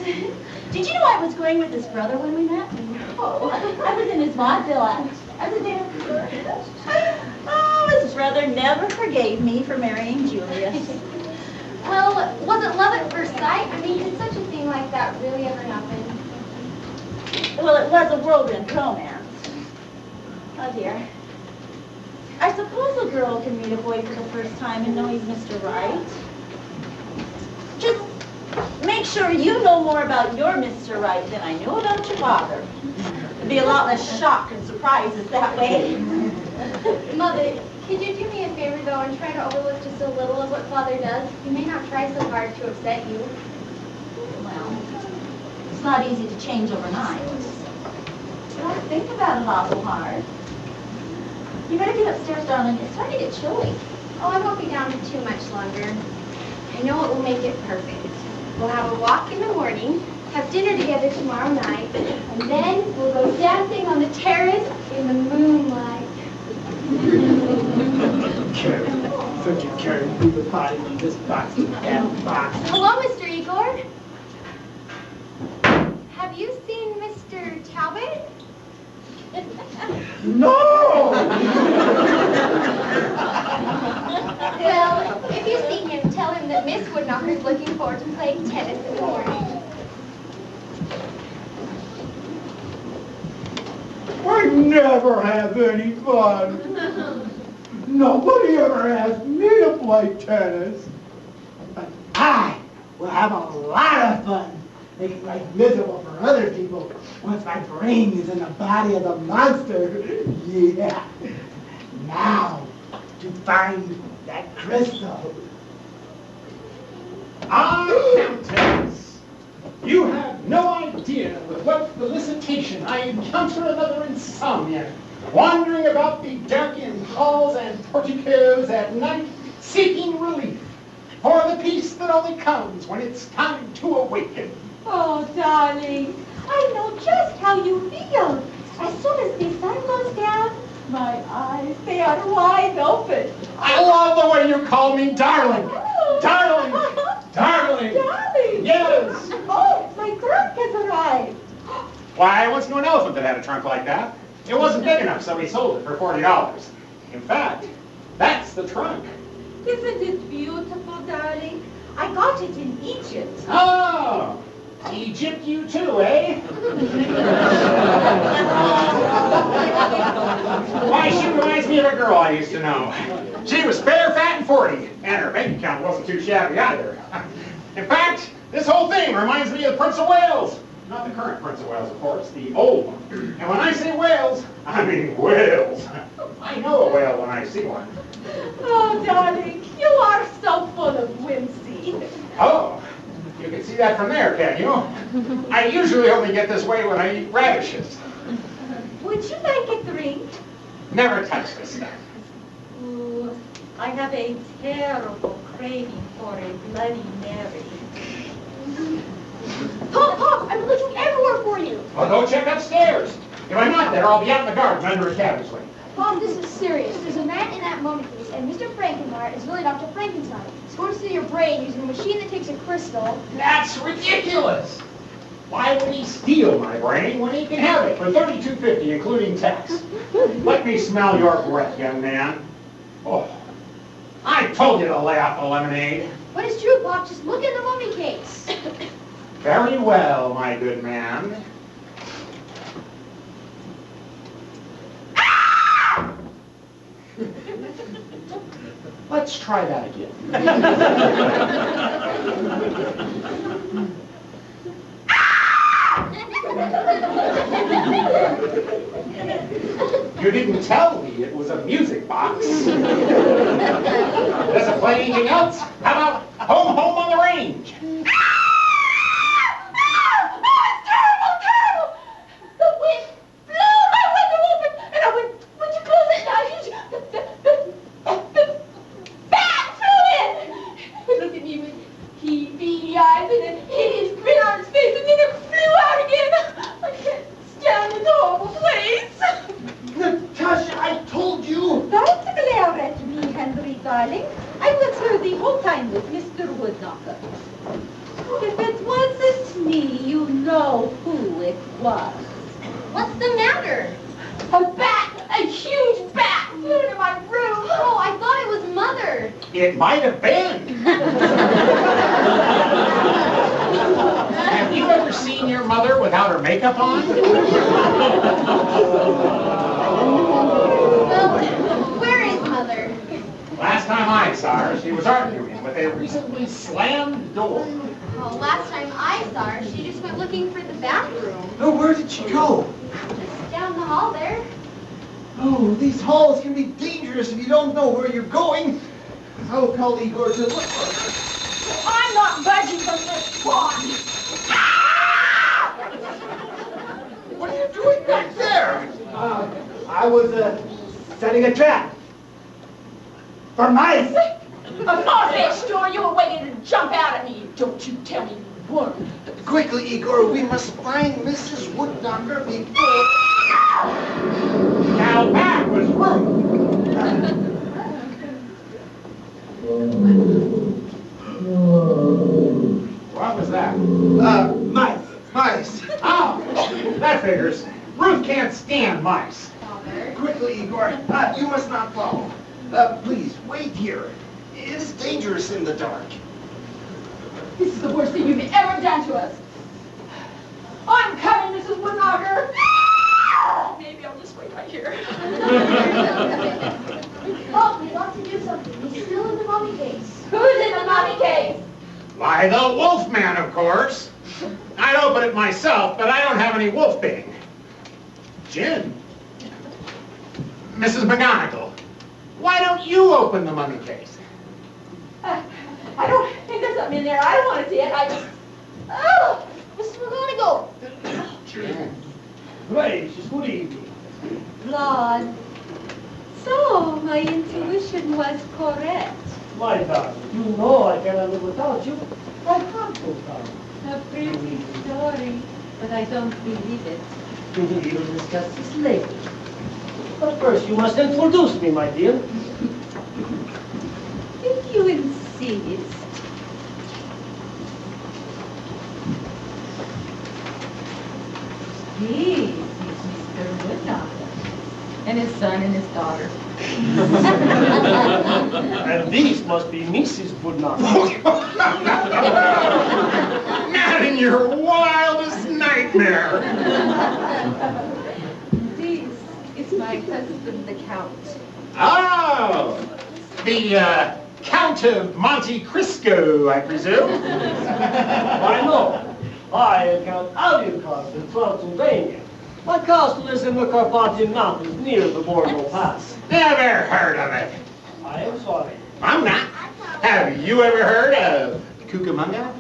Speaker 6: Did you know I was going with his brother when we met?
Speaker 9: No.
Speaker 6: I was in his vaudeville act. I was a dancer. Oh, his brother never forgave me for marrying Julius.
Speaker 9: Well, was it love at first sight? I mean, did such a thing like that really ever happen?
Speaker 6: Well, it was a whirlwind romance. Oh, dear. I suppose a girl can meet a boy for the first time and know he's Mr. Right. Just make sure you know more about your Mr. Right than I knew about your father. There'd be a lot less shock and surprises that way.
Speaker 9: Mother, could you do me a favor, though, and try to overlook just a little of what Father does? He may not try so hard to upset you.
Speaker 6: Well, it's not easy to change overnight. Don't think about it awful hard. You better get upstairs, darling. It's starting to get chilly.
Speaker 9: Oh, I won't be down for too much longer. I know it will make it perfect. We'll have a walk in the morning, have dinner together tomorrow night, and then we'll go dancing on the terrace in the moonlight.
Speaker 4: Carrie, could you carry through the party in this box to that box?
Speaker 9: Hello, Mr. Igor. Have you seen Mr. Talbot?
Speaker 4: No!
Speaker 9: Well, if you see him, tell him that Miss Woodknocker's looking forward to playing tennis in the morning.
Speaker 4: I never have any fun. Nobody ever asked me to play tennis. But I will have a lot of fun making life miserable for other people once my brain is in the body of the monster. Yeah. Now, to find that crystal.
Speaker 5: Ah, Countess, you have no idea with what felicitation I encounter another insomniac, wandering about the darkened halls and porticos at night, seeking relief for the peace that only comes when it's time to awaken.
Speaker 2: Oh, darling, I know just how you feel. As soon as the sun goes down, my eyes, they are wide open.
Speaker 5: I love the way you call me darling. Darling. Darling.
Speaker 2: Darling.
Speaker 5: Yes.
Speaker 2: Oh, my trunk has arrived.
Speaker 5: Why, I once knew an elephant that had a trunk like that. It wasn't big enough, so we sold it for $40. In fact, that's the trunk.
Speaker 2: Isn't it beautiful, darling? I got it in Egypt.
Speaker 5: Oh, Egypt you too, eh? Why, she reminds me of a girl I used to know. She was fair, fat, and 40, and her bank account wasn't too shabby either. In fact, this whole thing reminds me of the Prince of Wales. Not the current Prince of Wales, of course, the old one. And when I say Wales, I mean whales. I know a whale when I see one.
Speaker 2: Oh, darling, you are so full of whimsy.
Speaker 5: Oh, you can see that from there, can you? I usually only get this way when I eat radishes.
Speaker 2: Would you like a drink?
Speaker 5: Never touch this stuff.
Speaker 2: Ooh, I have a terrible craving for a Bloody Mary.
Speaker 7: Pop, Pop, I'm looking everywhere for you.
Speaker 5: Well, go check upstairs. If I'm not there, I'll be out in the garden under a cabbage leaf.
Speaker 7: Pop, this is serious. There's a man in that mummy case, and Mr. Frankenmeyer is really Dr. Frankenstein. He's going to see your brain using a machine that takes a crystal.
Speaker 5: That's ridiculous. Why would he steal my brain when he can have it for $32.50, including tax? Let me smell your breath, young man. Oh, I told you to lay off the lemonade.
Speaker 7: But it's true, Pop. Just look in the mummy case.
Speaker 5: Very well, my good man. Let's try that again. You didn't tell me it was a music box. Does it play anything else? How about Home, Home on the Range?
Speaker 2: Darling, I was here the whole time with Mr. Woodknocker. If it wasn't me, you know who it was.
Speaker 9: What's the matter?
Speaker 6: A bat! A huge bat flew into my room!
Speaker 9: Oh, I thought it was Mother.
Speaker 5: It might have been. Have you ever seen your mother without her makeup on?
Speaker 9: Well, where is Mother?
Speaker 5: Last time I saw her, she was arguing with a recently slammed door.
Speaker 9: Well, last time I saw her, she just went looking for the bathroom.
Speaker 3: Oh, where did she go?
Speaker 9: Just down the hall there.
Speaker 3: Oh, these halls can be dangerous if you don't know where you're going. I'll call Igor to look for her.
Speaker 6: I'm not budging from this spot!
Speaker 3: What are you doing back there?
Speaker 4: I was setting a trap for mice.
Speaker 6: A sausage store, you were waiting to jump out at me. Don't you tell me you weren't.
Speaker 3: Quickly, Igor, we must find Mrs. Woodknocker before...
Speaker 5: Now that was rude. What was that?
Speaker 3: Mice. Mice.
Speaker 5: Oh, that figures. Ruth can't stand mice.
Speaker 9: Father.
Speaker 3: Quickly, Igor. You must not follow. Please, wait here. It is dangerous in the dark.
Speaker 6: This is the worst thing you've ever done to us. I'm coming, Mrs. Woodknocker. Maybe I'll just wait right here. Oh,
Speaker 5: Why, the Wolfman, of course. I'd open it myself, but I don't have any wolf bait. Gin. Mrs. McGonagall, why don't you open the mummy case?
Speaker 6: I don't think there's something in there. I don't want to see it. I just... Oh, Mrs. McGonagall.
Speaker 5: Gin.
Speaker 10: Gracious, good evening.
Speaker 2: Lord. So, my intuition was correct.
Speaker 10: My darling, you know I cannot live without you. I can't go down.
Speaker 2: A pretty story, but I don't believe it.
Speaker 10: We'll discuss this later. But first, you must introduce me, my dear.
Speaker 2: If you insist. This is Mr. Woodknocker, and his son and his daughter.
Speaker 10: And these must be Mrs. Woodknocker.
Speaker 5: Not in your wildest nightmare.
Speaker 2: This is my husband, the Count.
Speaker 5: Oh, the Count of Monte Cristo, I presume.
Speaker 10: I know. I am Count Alucard in Transylvania. My castle is in the Carpathian Mountains near the Borno Pass.
Speaker 5: Never heard of it.
Speaker 10: I am sorry.
Speaker 5: I'm not. Have you ever heard of Cucamonga?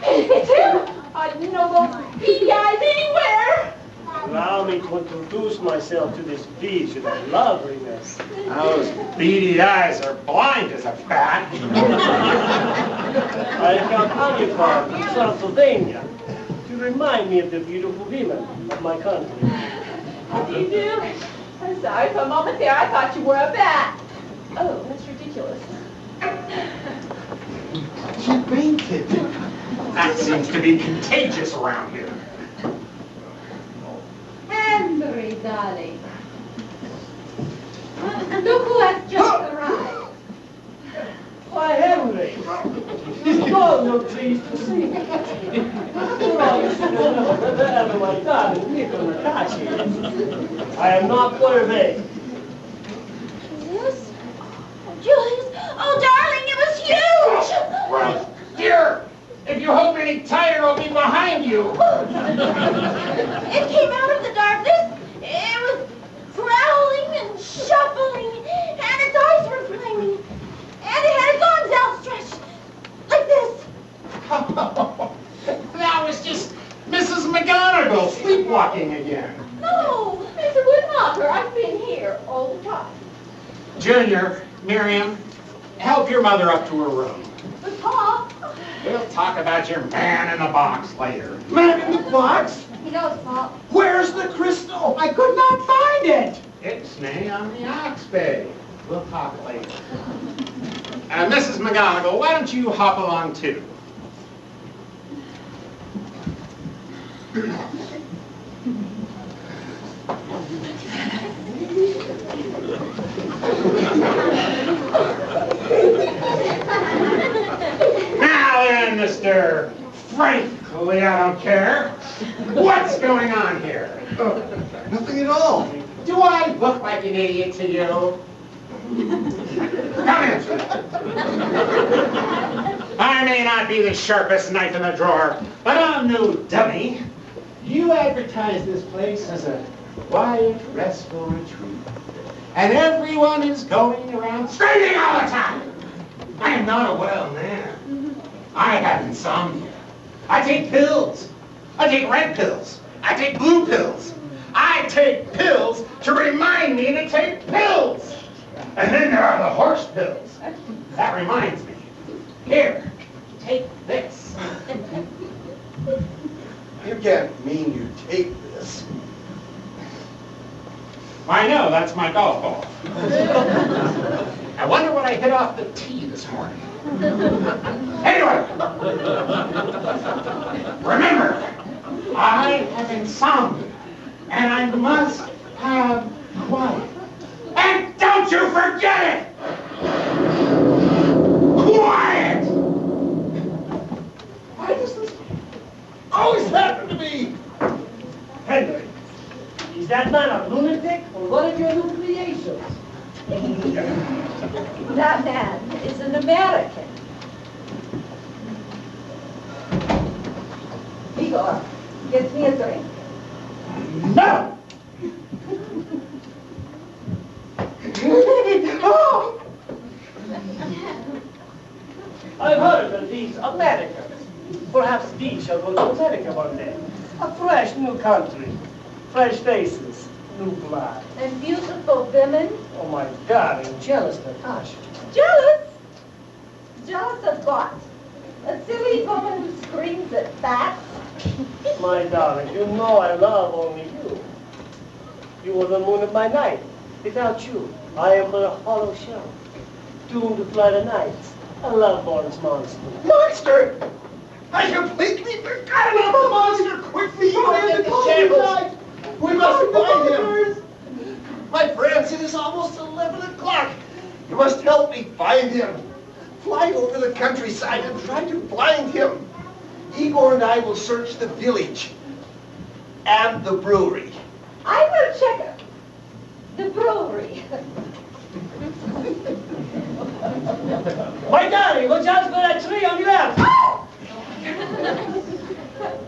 Speaker 6: It's him. I didn't know those beady eyes anywhere.
Speaker 10: Allow me to introduce myself to this vision of loveliness.
Speaker 5: Those beady eyes are blind as a bat.
Speaker 10: I am Count Alucard in Transylvania to remind me of the beautiful women of my country.
Speaker 6: How do you do? I'm sorry, for a moment there I thought you were a bat. Oh, that's ridiculous.
Speaker 3: She fainted.
Speaker 5: That seems to be contagious around here.
Speaker 2: Henry, darling. Look who has just arrived.
Speaker 10: Why, Henry, God, you're pleased to see me. After all, you should know whatever my darling little Natasha is. I am not Hervé.
Speaker 6: Yes? Oh, Julius. Oh, darling, it was huge.
Speaker 5: Well, dear, if you hold me any tighter, I'll be behind you.
Speaker 6: It came out of the darkness. It was growling and shuffling, and its eyes were flaming, and it had its arms outstretched, like this.
Speaker 5: That was just Mrs. McGonagall sleepwalking again.
Speaker 6: No, Mr. Woodknocker, I've been here all the time.
Speaker 5: Junior, Miriam, help your mother up to her room.
Speaker 6: But Pa,
Speaker 5: We'll talk about your man in the box later.
Speaker 4: Man in the box?
Speaker 6: he knows, Pa.
Speaker 4: Where's the crystal? I could not find it.
Speaker 5: Ixnay on the ox bay. We'll talk later. Mrs. McGonagall, why don't you hop along too? Now then, Mr. Frankly, I don't care. What's going on here?
Speaker 3: Nothing at all.
Speaker 5: Do I look like an idiot to you? Come answer that. I may not be the sharpest knife in the drawer, but I'm no dummy. You advertise this place as a quiet, restful retreat. And everyone is going around screaming all the time. I am not a well man. I have insomnia. I take pills. I take red pills. I take blue pills. I take pills to remind me to take pills. And then there are the horse pills. That reminds me. Here, take this.
Speaker 3: You can't mean you take this.
Speaker 5: I know, that's my golf ball. I wonder what I hit off the tee this morning. Anyway, remember, I have insomnia, and I must have quiet. And don't you forget it! Quiet! Why does this always happen to me?
Speaker 10: Henry, is that man a lunatic or one of your new creations?
Speaker 2: That man is an American. gets me a drink.
Speaker 10: No! Oh! I've heard that these Americans, perhaps we shall go to America one day. A fresh new country, fresh faces, new blood.
Speaker 2: And beautiful women.
Speaker 10: Oh my darling, jealous Natasha.
Speaker 2: Jealous? Jealous of what? A silly woman who screams at bats?
Speaker 10: My darling, you know I love only you. You are the moon of my night. Without you, I am but a hollow shell, doomed to fly the nights. A love-born's monster.
Speaker 3: Monster! I completely forgot about the monster! Quickly, you man, the shambles! We must find him! My friends, it is almost 11 o'clock. You must help me find him. Fly over the countryside and try to find him. Igor and I will search the village and the brewery.
Speaker 2: I will check the brewery.
Speaker 10: My darling, watch out for that tree on your left!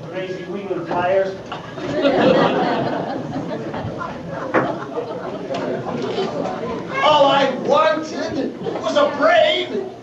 Speaker 10: Crazy women flyers.
Speaker 3: All I wanted was a brain.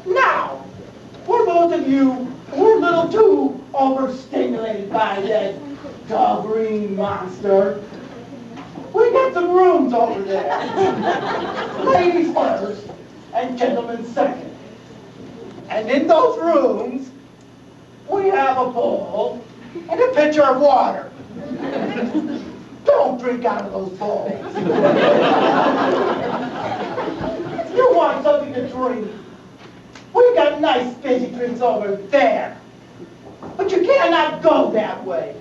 Speaker 4: Now, for those of you who are a little too overstimulated by that tall green monster, we got some rooms over there. Ladies first and gentlemen second. And in those rooms, we have a bowl and a pitcher of water. Don't drink out of those bowls. If you want something to drink, we got nice fizzy drinks over there. But you cannot go that way.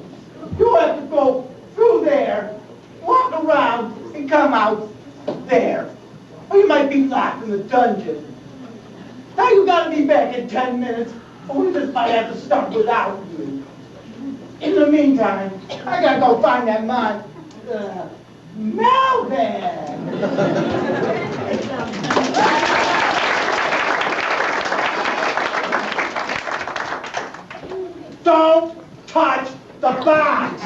Speaker 4: You have to go through there, walk around, and come out there. Or you might be locked in the dungeon. Now you gotta be back in 10 minutes, or we just might have to start without you. In the meantime, I gotta go find that Melvin! Don't touch the box.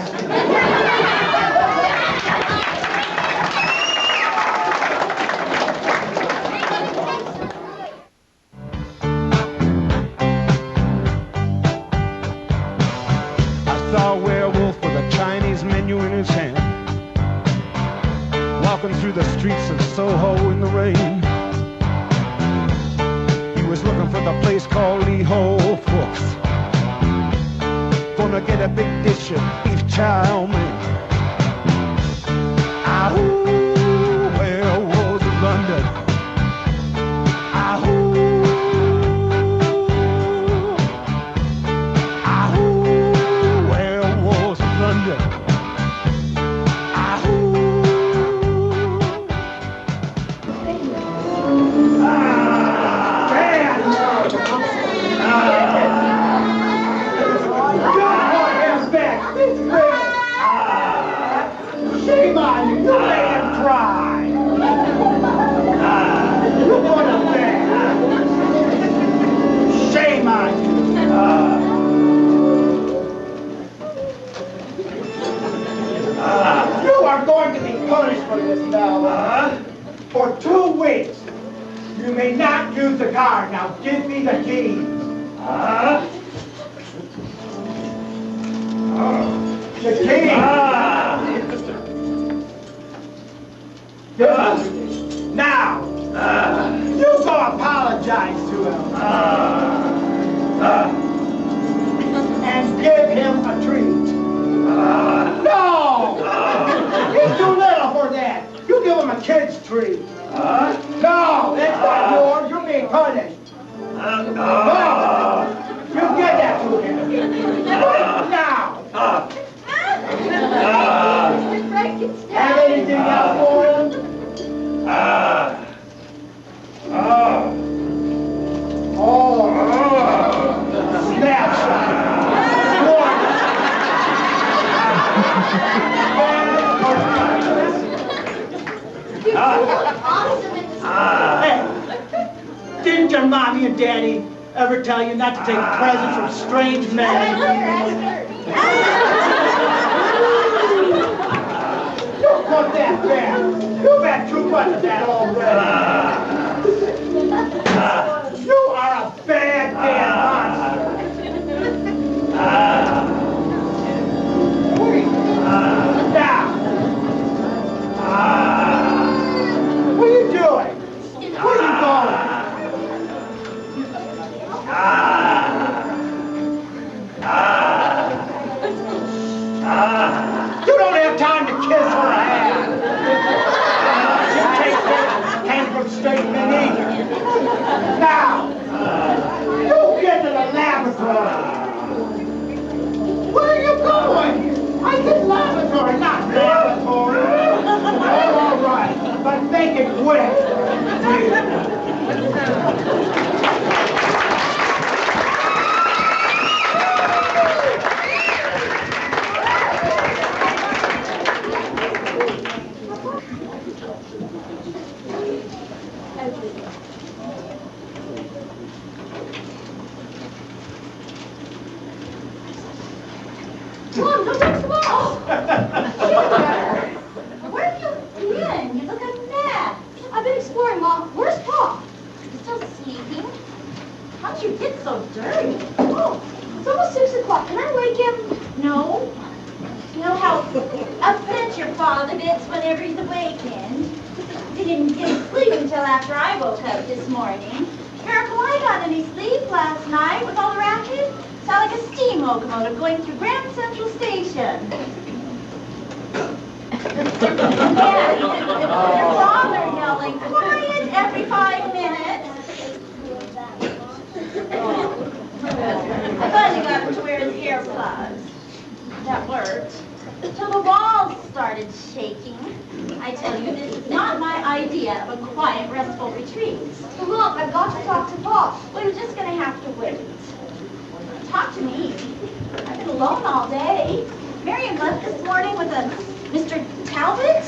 Speaker 11: I saw a werewolf with a Chinese menu in his hand, walking through the streets of Soho in the rain. He was looking for the place called Lee Ho Fooks. Gonna get a big dish of beef chow mein. Ahoo, werewolves of London. Ahoo.
Speaker 4: Shame on you, you made him cry. You put him there. Shame on you. You are going to be punished for this now. For 2 weeks. You may not use the car. Now give me the keys. The keys. Now, you go apologize to him. And give him a treat. No! He's too little for that. You give him a kid's treat. No, that's not yours. You're being punished. No! You get that to him. Now!
Speaker 6: Mr. Frankenstein.
Speaker 4: Have anything else for him? Snapshot. Hey, didn't your mommy and daddy ever tell you not to take presents from strange men? You put that back. You've had too much of that already. You are a bad monster. Now, what are you doing? Where are you going? You don't have time to kiss her hand. She takes that hand from straight men either. Now, you get to the laboratory. Where are you going? I said laboratory, not laboratory. All right, but make it quick.
Speaker 6: Mom, don't touch the ball! Junior! Where have you been? You look a mess.
Speaker 7: I've been exploring, Mom. Where's Pop?
Speaker 6: You still sleeping? How'd you get so dirty?
Speaker 7: Oh, it's almost 6 o'clock. Can I wake him?
Speaker 6: No. You know how upset your father gets whenever he's awakened? He didn't get to sleep until after I woke up this morning. Miracle, I got any sleep last night with all the racket. Sound like a steam locomotive going through Grand Central Station. Yeah, your father yelling, quiet every 5 minutes. I finally got him to wear his earplugs. That worked. Till the walls started shaking. I tell you, this is not my idea of a quiet, restful retreat.
Speaker 7: But Mom, I've got to talk to Pop.
Speaker 6: Well, you're just going to have to wait. Talk to me. I've been alone all day. Marion left this morning with a Mr. Talbot.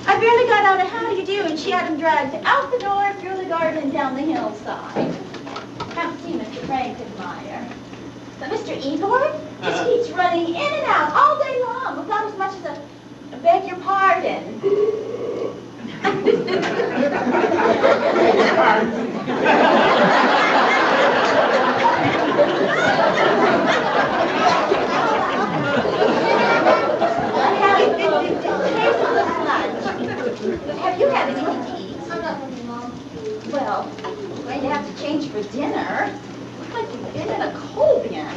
Speaker 6: I barely got out of how do you do, and she had him dragged out the door, through the garden, and down the hillside. Haven't seen Mr. Frankenstein. But Mr. Igor just keeps running in and out all day long without as much as a beg your pardon. Have you had anything to eat?
Speaker 7: I'm not hungry, Mom.
Speaker 6: Well, we're going to have to change for dinner. Looks like you've been in a coal bin.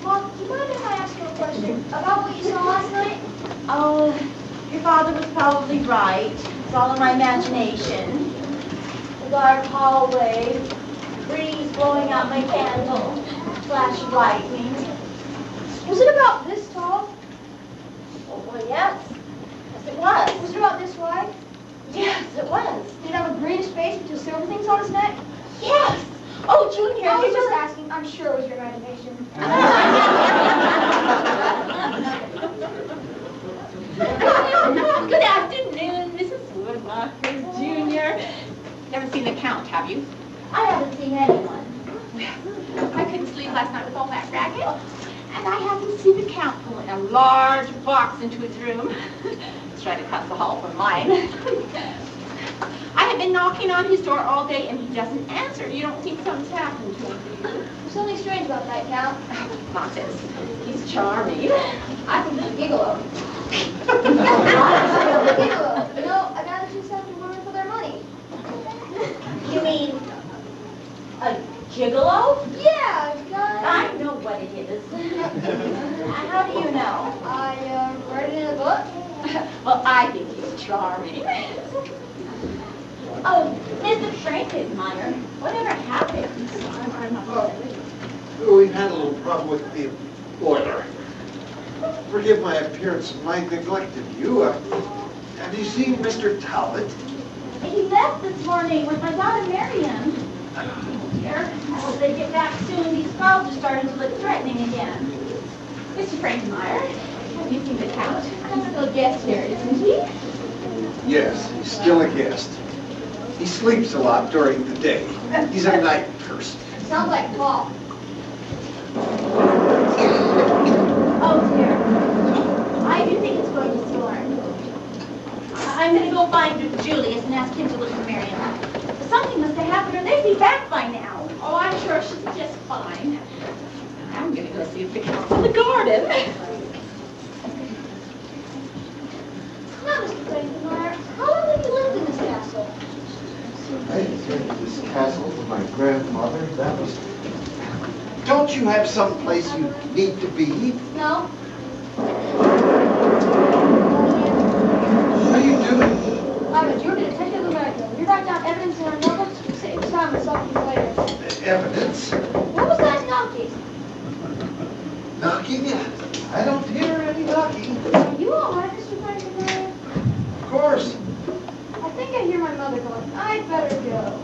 Speaker 7: Mom, do you mind if I ask you a question about what you saw last night?
Speaker 6: Oh, your father was probably right. It's all in my imagination. The dark hallway, breeze blowing out my candle, flash of lightning.
Speaker 7: Was it about this tall?
Speaker 6: Oh, well, yes. Yes, it was.
Speaker 7: Was it about this wide?
Speaker 6: Yes, it was.
Speaker 7: Did it have a greenish face with two silver things on his neck?
Speaker 6: Yes. Oh, Junior,
Speaker 7: I was
Speaker 6: you
Speaker 7: just
Speaker 6: really-
Speaker 7: asking. I'm sure it was your imagination.
Speaker 6: Good afternoon, Mrs. Woodmacher, Junior. Never seen the Count, have you? I haven't seen anyone. I couldn't sleep last night with all that racket. And I happened to see the Count pulling a large box into his room. He's trying to cut the hall from mine. I have been knocking on his door all day and he doesn't answer. You don't think something's happened to him, do you?
Speaker 7: There's something strange about that, Count.
Speaker 6: Nonsense. He's charming.
Speaker 7: I think he's a gigolo. Gigolo. You know, a guy that just after women for their money.
Speaker 6: You mean a gigolo?
Speaker 7: Yeah, a guy.
Speaker 6: I know what it is. How do you know?
Speaker 7: I read it in a book.
Speaker 6: Well, I think he's charming. Oh, Mr. Frankenstein, whatever happened?
Speaker 3: We've had a little problem with the boiler. Forgive my appearance and my neglect of you. Have you seen Mr. Talbot?
Speaker 6: He left this morning with my daughter Marion. Dear, I hope they get back soon. These clouds are starting to look threatening again. Mr. Frankenmeyer, have you seen the Count? He's still a guest here, isn't he?
Speaker 3: Yes, he's still a guest. He sleeps a lot during the day. He's a night person.
Speaker 7: Sounds like Paul.
Speaker 6: Oh dear. I do think it's going to storm. I'm going to go find Julius and ask him to look for Marion. Something must have happened or they'd be back by now. Oh, I'm sure she's just fine. I'm going to go see if the Count's in the garden.
Speaker 7: Now, Mr. Frankenmeyer, how long have you lived in this castle?
Speaker 3: I inherited this castle from my grandfather. That was... Don't you have some place you need to be?
Speaker 7: No.
Speaker 3: What are you doing?
Speaker 7: I'm a junior detective of America. We write down evidence in our notebooks to save time and solve things later.
Speaker 3: Evidence?
Speaker 7: What was that knocking?
Speaker 3: Knocking? I don't hear any knocking.
Speaker 7: Are you all right, Mr. Frankenmeyer?
Speaker 3: Of course.
Speaker 7: I think I hear my mother going, I'd better go.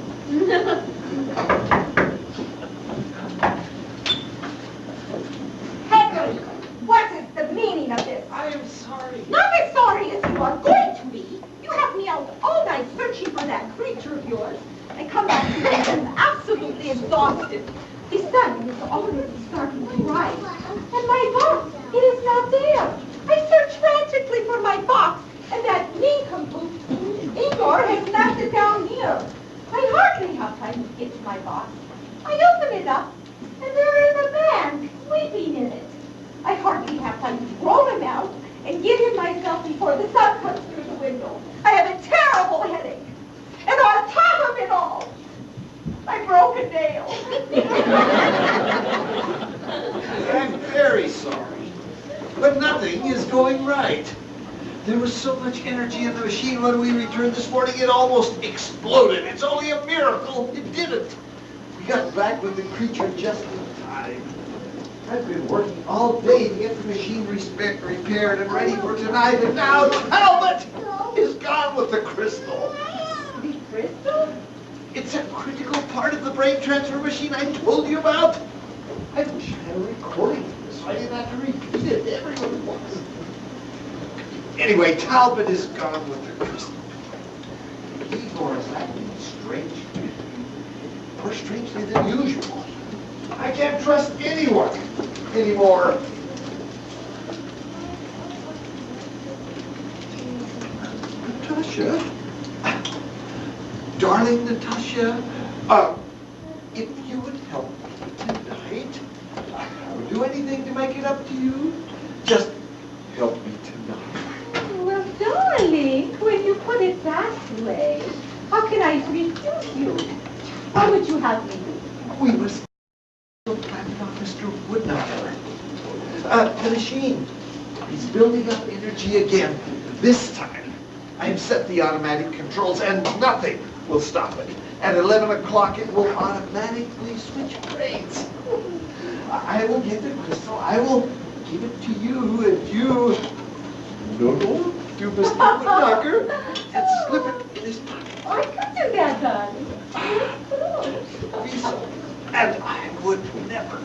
Speaker 2: Henry, what is the meaning of this?
Speaker 10: I am sorry.
Speaker 2: Not as sorry as you are going to be. You have me out all night searching for that creature of yours. I come back today and I'm absolutely exhausted. The sun is already starting to rise. And my box, it is not there. I searched frantically for my box, and that nincompoop, Igor, has left it down here. I hardly have time to get to my box. I open it up, and there is a man sleeping in it. I hardly have time to throw him out and give him myself before the sun comes through the window. I have a terrible headache. And on top of it all, I broke a nail.
Speaker 3: I'm very sorry, but nothing is going right. There was so much energy in the machine when we returned this morning, it almost exploded. It's only a miracle it didn't. We got back with the creature just in time. I've been working all day to get the machine repaired and ready for tonight, and now Talbot is gone with the crystal.
Speaker 2: The crystal?
Speaker 3: It's a critical part of the brain transfer machine I told you about. I wish I had a recording of this so I didn't have to repeat it to everyone once. Anyway, Talbot is gone with the crystal. Igor is acting strangely. More strangely than usual. I can't trust anyone anymore. Natasha? Darling Natasha, if you would help me tonight, I would do anything to make it up to you. Just help me tonight.
Speaker 2: Well, darling, when you put it that way, how can I refuse you? What would you have me do?
Speaker 3: We must go back on Mr. Woodknocker. The machine, he's building up energy again. This time, I've set the automatic controls and nothing will stop it. At 11 o'clock, it will automatically switch grades. I will get the crystal. I will give it to you, and you, no, to Mr. Woodknocker, and slip it in his pocket.
Speaker 2: I could do that, darling.
Speaker 3: And I would never.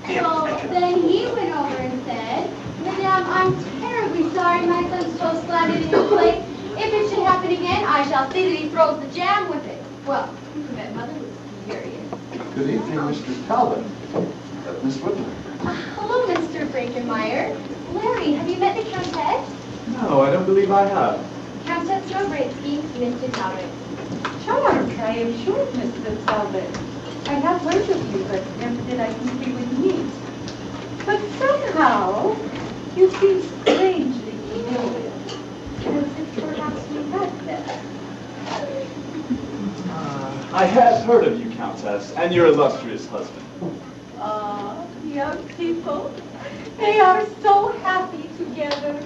Speaker 9: So then he went over and said, Madame, I'm terribly sorry my son's toast landed in your plate. If it should happen again, I shall see that he throws the jam with it. Well, that mother was furious.
Speaker 3: Good evening, Mr. Talbot. Miss Woodland.
Speaker 9: Hello, Mr. Frankenmeyer. Larry, have you met the Countess?
Speaker 8: No, I don't believe I have.
Speaker 9: Countess Nobritsky, Mr. Talbot.
Speaker 2: Charmed, I am sure, Mr. Talbot. I have heard of you, but never did I think we would meet. But somehow, you seem strangely familiar. As if perhaps we had met.
Speaker 8: I have heard of you, Countess, and your illustrious husband.
Speaker 2: Ah, young people, they are so happy together.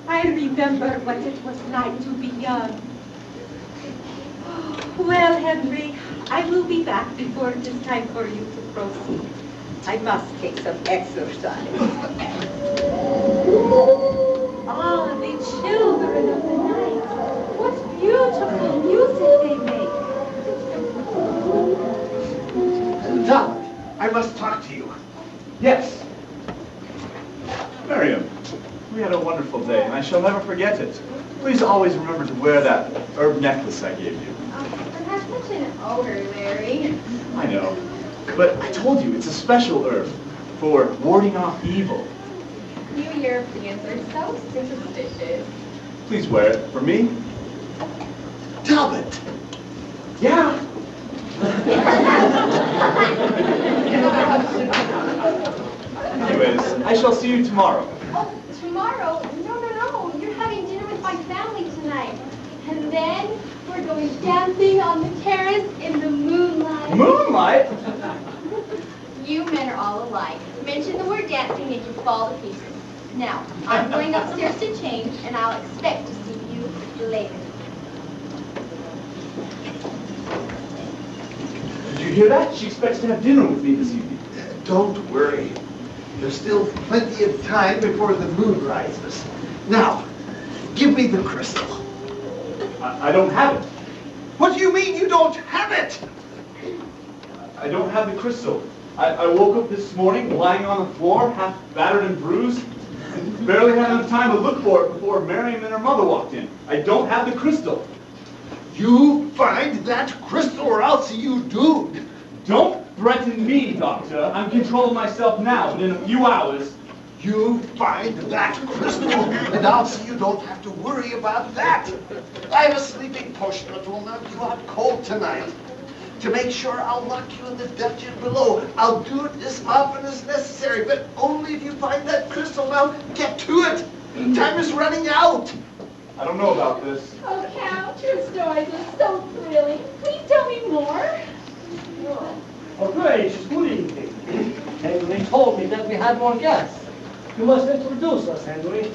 Speaker 2: I remember what it was like to be young. Well, Henry, I will be back before it is time for you to proceed. I must take some exercise. Ah, the children of the night. What beautiful music they make.
Speaker 3: Talbot, I must talk to you.
Speaker 8: Yes. Miriam, we had a wonderful day, and I shall never forget it. Please always remember to wear that herb necklace I gave you.
Speaker 9: But that's such an odor, Larry.
Speaker 8: I know, but I told you, it's a special herb for warding off evil.
Speaker 9: You Europeans are so superstitious.
Speaker 8: Please wear it for me.
Speaker 3: Talbot!
Speaker 8: Yeah. Anyways, I shall see you tomorrow.
Speaker 9: Oh, tomorrow? No. You're having dinner with my family tonight. And then we're going dancing on the terrace in the moonlight.
Speaker 8: Moonlight?
Speaker 9: You men are all alike. Mention the word dancing and you fall to pieces. Now, I'm going upstairs to change, and I'll expect to see you later.
Speaker 8: Did you hear that? She expects to have dinner with me this evening.
Speaker 3: Don't worry. There's still plenty of time before the moon rises. Now, give me the crystal.
Speaker 8: I don't have it.
Speaker 3: What do you mean you don't have it?
Speaker 8: I don't have the crystal. I woke up this morning lying on the floor, half battered and bruised, and barely had enough time to look for it before Miriam and her mother walked in. I don't have the crystal.
Speaker 3: You find that crystal or I'll see you doomed.
Speaker 8: Don't threaten me, Doctor. I'm controlling myself now, but in a few hours...
Speaker 3: You find that crystal, and I'll see you don't have to worry about that. I have a sleeping potion that will knock you out cold tonight. To make sure, I'll lock you in the dungeon below. I'll do it as often as necessary, but only if you find that crystal. Now, get to it. Time is running out.
Speaker 8: I don't know about this.
Speaker 6: Oh, Count, your stories are so thrilling. Please tell me more.
Speaker 10: Oh, gracious, good evening. Henry told me that we had more guests. You must introduce us, Henry.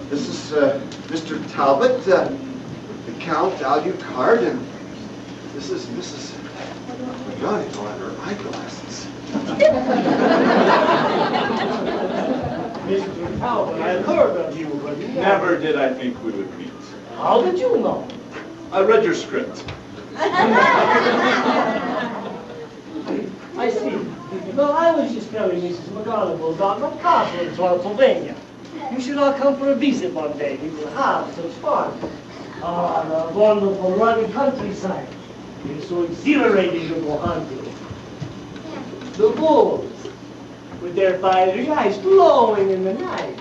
Speaker 3: This is Mr. Talbot, the Count Alucard, and this is Mrs. McGonagall and her eyeglasses.
Speaker 10: Mr. Talbot, I heard of you, but you
Speaker 8: Never did I think we would meet.
Speaker 10: How did you know?
Speaker 8: I read your script.
Speaker 10: I see. Well, I was just telling Mrs. McGonagall about my castle in Transylvania. You should all come for a visit one day. We will have such fun. Ah, the wonderful rugged countryside. It's so exhilarating to go hunting. The wolves, with their fiery eyes glowing in the night.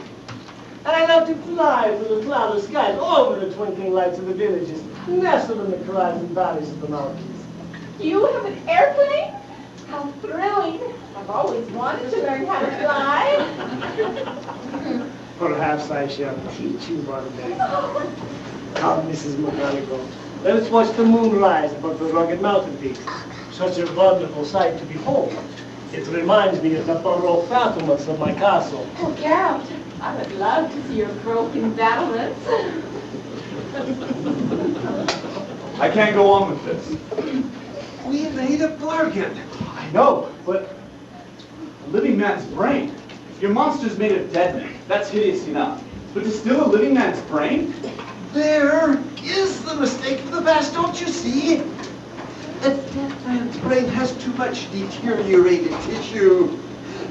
Speaker 10: And I love to fly through the cloudless skies over the twinkling lights of the villages, nestled in the clouds and valleys of the mountains.
Speaker 6: You have an airplane? How thrilling. I've always wanted to learn how to fly.
Speaker 10: Perhaps I shall teach you one day. Come, Mrs. McGonagall. Let us watch the moon rise above the rugged mountain peaks. Such a wonderful sight to behold. It reminds me of the baroque battlements of my castle.
Speaker 2: Oh, Count, I would love to see your broken battlements.
Speaker 8: I can't go on with this.
Speaker 3: We made a bargain.
Speaker 8: I know, but a living man's brain. Your monster's made of dead men. That's hideous enough. But to steal a living man's brain?
Speaker 3: There is the mistake of the past, don't you see? A dead man's brain has too much deteriorated tissue.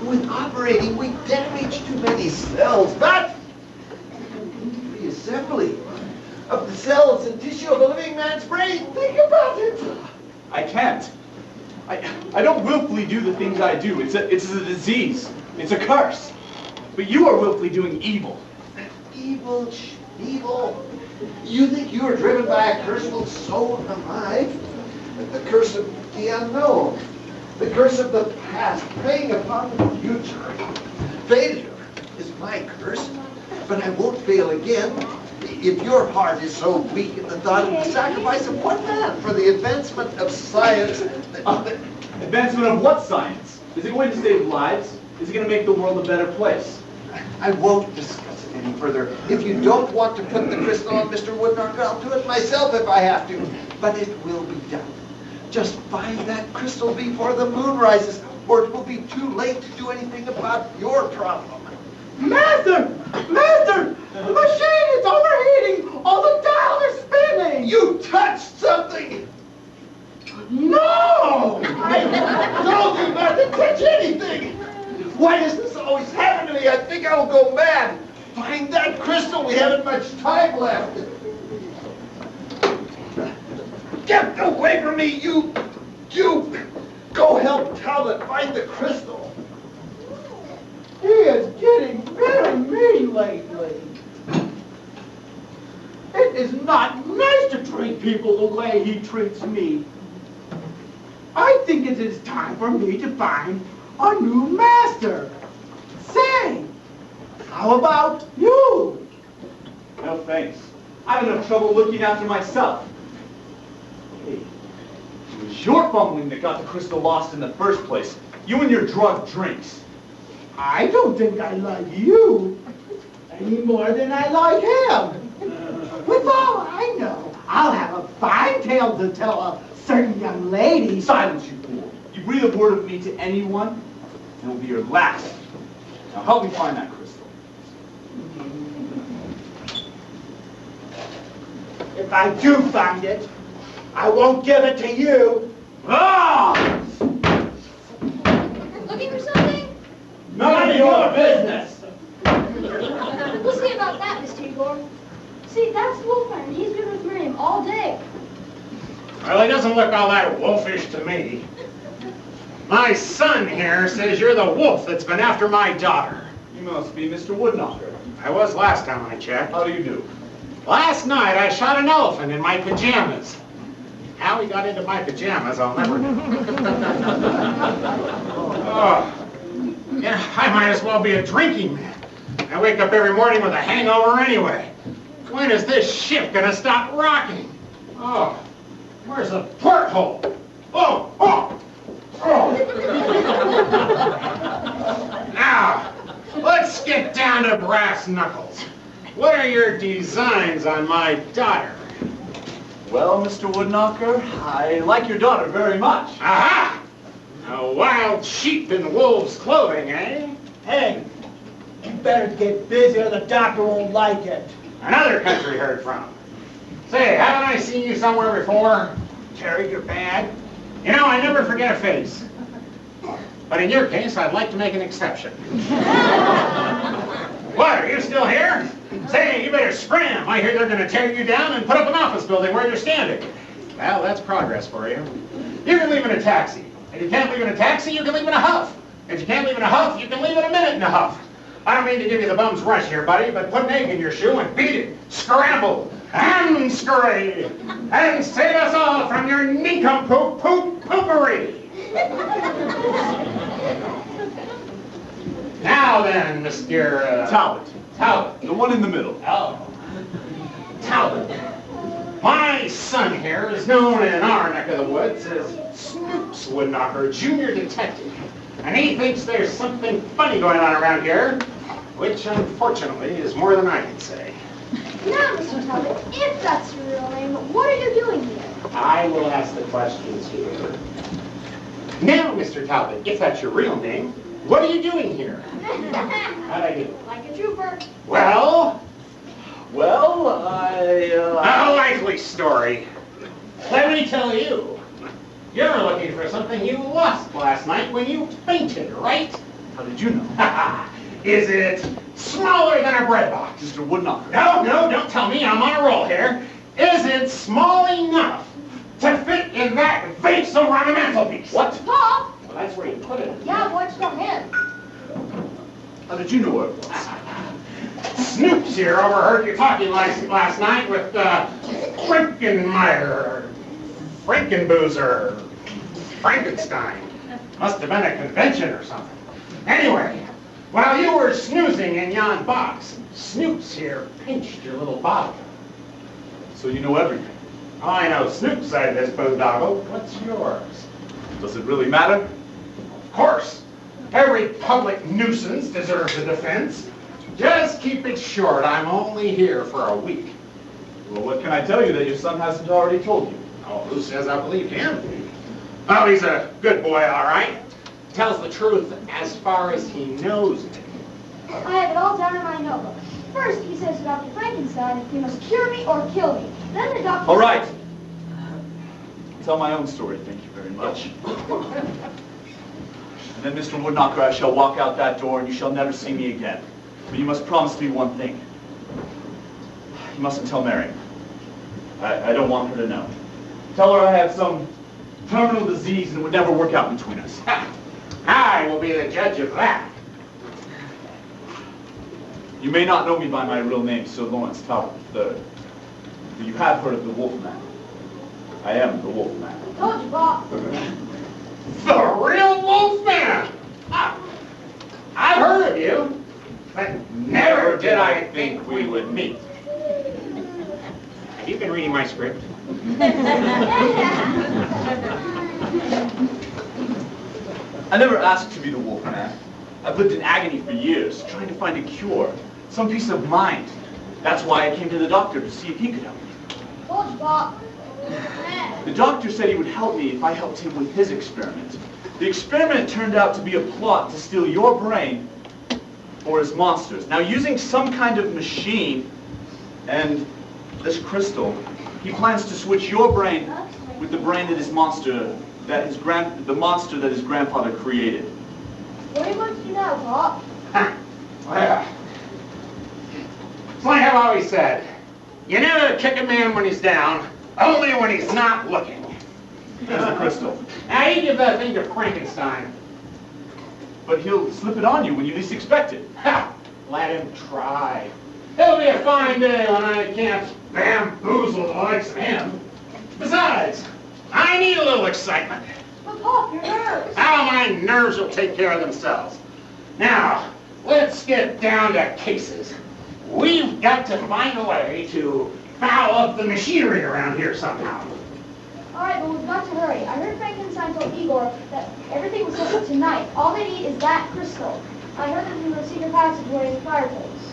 Speaker 3: With operating, we damage too many cells, but reassembly of the cells and tissue of a living man's brain, think about it.
Speaker 8: I can't. I don't willfully do the things I do. It's a disease. It's a curse. But you are willfully doing evil.
Speaker 3: Evil, evil. You think you are driven by a curse? Well, so am I. The curse of the unknown. The curse of the past, preying upon the future. Failure is my curse, but I won't fail again. If your heart is so weak in the thought of the sacrifice of one man for the advancement of science...
Speaker 8: Advancement of what science? Is it going to save lives? Is it going to make the world a better place?
Speaker 3: I won't discuss it any further. If you don't want to put the crystal on Mr. Woodknocker, I'll do it myself if I have to. But it will be done. Just find that crystal before the moon rises, or it will be too late to do anything about your problem.
Speaker 4: Master! Master! The machine is overheating! All the dials are spinning!
Speaker 3: You touched something!
Speaker 4: No!
Speaker 3: I told you not to touch anything! Why does this always happen to me? I think I will go mad. Find that crystal. We haven't much time left. Get away from me, you! Go help Talbot find the crystal.
Speaker 4: He is getting very mean lately. It is not nice to treat people the way he treats me. I think it is time for me to find a new master. Say, how about you?
Speaker 8: No thanks. I have enough trouble looking after myself. Hey, it was your fumbling that got the crystal lost in the first place. You and your drugged drinks.
Speaker 4: I don't think I like you any more than I like him. With all I know, I'll have a fine tale to tell a certain young lady.
Speaker 8: Silence, you fool. You breathe a word of me to anyone, and it will be your last. Now help me find that crystal.
Speaker 4: If I do find it, I won't give it to you.
Speaker 8: Ah!
Speaker 9: Looking for something?
Speaker 8: None of your business!
Speaker 9: We'll see about that, Mr. Igor. See, that's Wolfman. He's been with Miriam all day.
Speaker 5: Well, he doesn't look all that wolfish to me. My son here says you're the wolf that's been after my daughter.
Speaker 8: You must be Mr. Woodknocker.
Speaker 5: I was last time I checked.
Speaker 8: How do you do?
Speaker 5: Last night I shot an elephant in my pajamas. How he got into my pajamas, I'll never know. Oh. Yeah, I might as well be a drinking man. I wake up every morning with a hangover anyway. When is this ship gonna stop rocking? Oh, where's the porthole? Oh! Now, let's get down to brass knuckles. What are your designs on my daughter?
Speaker 8: Well, Mr. Woodknocker, I like your daughter very much.
Speaker 5: Aha! A wild sheep in wolf's clothing, eh?
Speaker 4: Hey, you better get busy or the doctor won't like it.
Speaker 5: Another country heard from. Say, haven't I seen you somewhere before?
Speaker 4: Carry your bag.
Speaker 5: You know, I never forget a face. But in your case, I'd like to make an exception. What, are you still here? Say, you better scram. I hear they're going to tear you down and put up an office building where you're standing. Well, that's progress for you. You can leave in a taxi. If you can't leave in a taxi, you can leave in a huff. If you can't leave in a huff, you can leave in a minute in a huff. I don't mean to give you the bum's rush here, buddy, but put an egg in your shoe and beat it. Scramble and scurry and save us all from your nincompoop poopery. Now then, Mr.
Speaker 8: Talbot.
Speaker 5: Talbot.
Speaker 8: The one in the middle.
Speaker 5: Oh. Talbot. My son here is known in our neck of the woods as Snoops Woodknocker, junior detective. And he thinks there's something funny going on around here, which unfortunately is more than I can say.
Speaker 7: Now, Mr. Talbot, if that's your real name, what are you doing here?
Speaker 5: I will ask the questions here. Now, Mr. Talbot, if that's your real name, what are you doing here? How'd I do?
Speaker 7: Like a trooper.
Speaker 5: Well,
Speaker 8: I,
Speaker 5: a likely story. Let me tell you. You're looking for something you lost last night when you fainted, right?
Speaker 8: How did you know?
Speaker 5: Is it smaller than a bread box?
Speaker 8: Mr. Woodknocker.
Speaker 5: No, don't tell me. I'm on a roll here. Is it small enough to fit in that vase over on the mantelpiece? What?
Speaker 7: Paul?
Speaker 5: Well, that's where you put it.
Speaker 7: Yeah, what's from him?
Speaker 8: How did you know where it was?
Speaker 5: Snoops here overheard you talking last night with Frankenboozer, Frankenstein. Must have been a convention or something. Anyway, while you were snoozing in yon box, Snoops here pinched your little bottle.
Speaker 8: So you know everything.
Speaker 5: I know Snoop's side of this boondoggle. What's yours?
Speaker 8: Does it really matter?
Speaker 5: Of course. Every public nuisance deserves a defense. Just keep it short. I'm only here for a week.
Speaker 8: Well, what can I tell you that your son hasn't already told you?
Speaker 5: Oh, who says I believe him? Oh, he's a good boy, all right. Tells the truth as far as he knows it.
Speaker 7: I have it all down in my notebook. First, he says to Dr. Frankenstein, he must cure me or kill me. Then the doctor...
Speaker 8: All right. Tell my own story, thank you very much. And then, Mr. Woodknocker, I shall walk out that door and you shall never see me again. But you must promise me one thing. You mustn't tell Mary. I don't want her to know. Tell her I have some terminal disease and it would never work out between us.
Speaker 5: I will be the judge of that.
Speaker 8: You may not know me by my real name, Sir Lawrence Talbot III. But you have heard of the Wolfman. I am the Wolfman.
Speaker 7: Told you, Bob.
Speaker 5: The real Wolfman! I've heard of you, but never did I think we would meet. Have you been reading my script?
Speaker 8: I never asked to be the Wolfman. I've lived in agony for years, trying to find a cure, some peace of mind. That's why I came to the doctor to see if he could help me.
Speaker 7: Told you, Bob.
Speaker 8: The doctor said he would help me if I helped him with his experiment. The experiment turned out to be a plot to steal your brain or his monsters. Now, using some kind of machine and this crystal, he plans to switch your brain with the brain that his monster, the monster that his grandfather created.
Speaker 7: What are you going to do now, Bob?
Speaker 5: Well, it's like I've always said, you never kick a man when he's down, only when he's not looking.
Speaker 8: Here's the crystal.
Speaker 5: Now, you give that thing to Frankenstein.
Speaker 8: But he'll slip it on you when you least expect it.
Speaker 5: Ha! Let him try. It'll be a fine day when I can't bamboozle the likes of him. Besides, I need a little excitement.
Speaker 7: But Bob, your nerves.
Speaker 5: How my nerves will take care of themselves. Now, let's get down to cases. We've got to find a way to foul up the machinery around here somehow.
Speaker 7: All right, but we've got to hurry. I heard Frankenstein told Igor that everything was settled tonight. All they need is that crystal. I heard them from the secret passageway in the fireplace.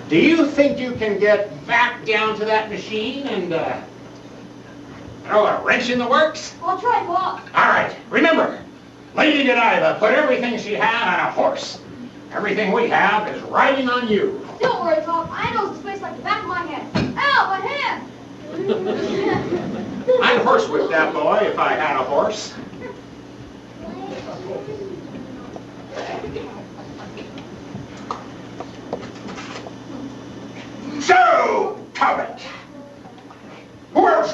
Speaker 5: Do you think you can get back down to that machine and throw a wrench in the works?
Speaker 7: I'll try, Bob.
Speaker 5: All right, remember, Lady Godiva put everything she had on a horse. Everything we have is riding on you.
Speaker 7: Don't worry, Bob. I know this place like the back of my hand. Ow, my hand!
Speaker 5: I'd horsewhip that boy if I had a horse. So, Talbot, who else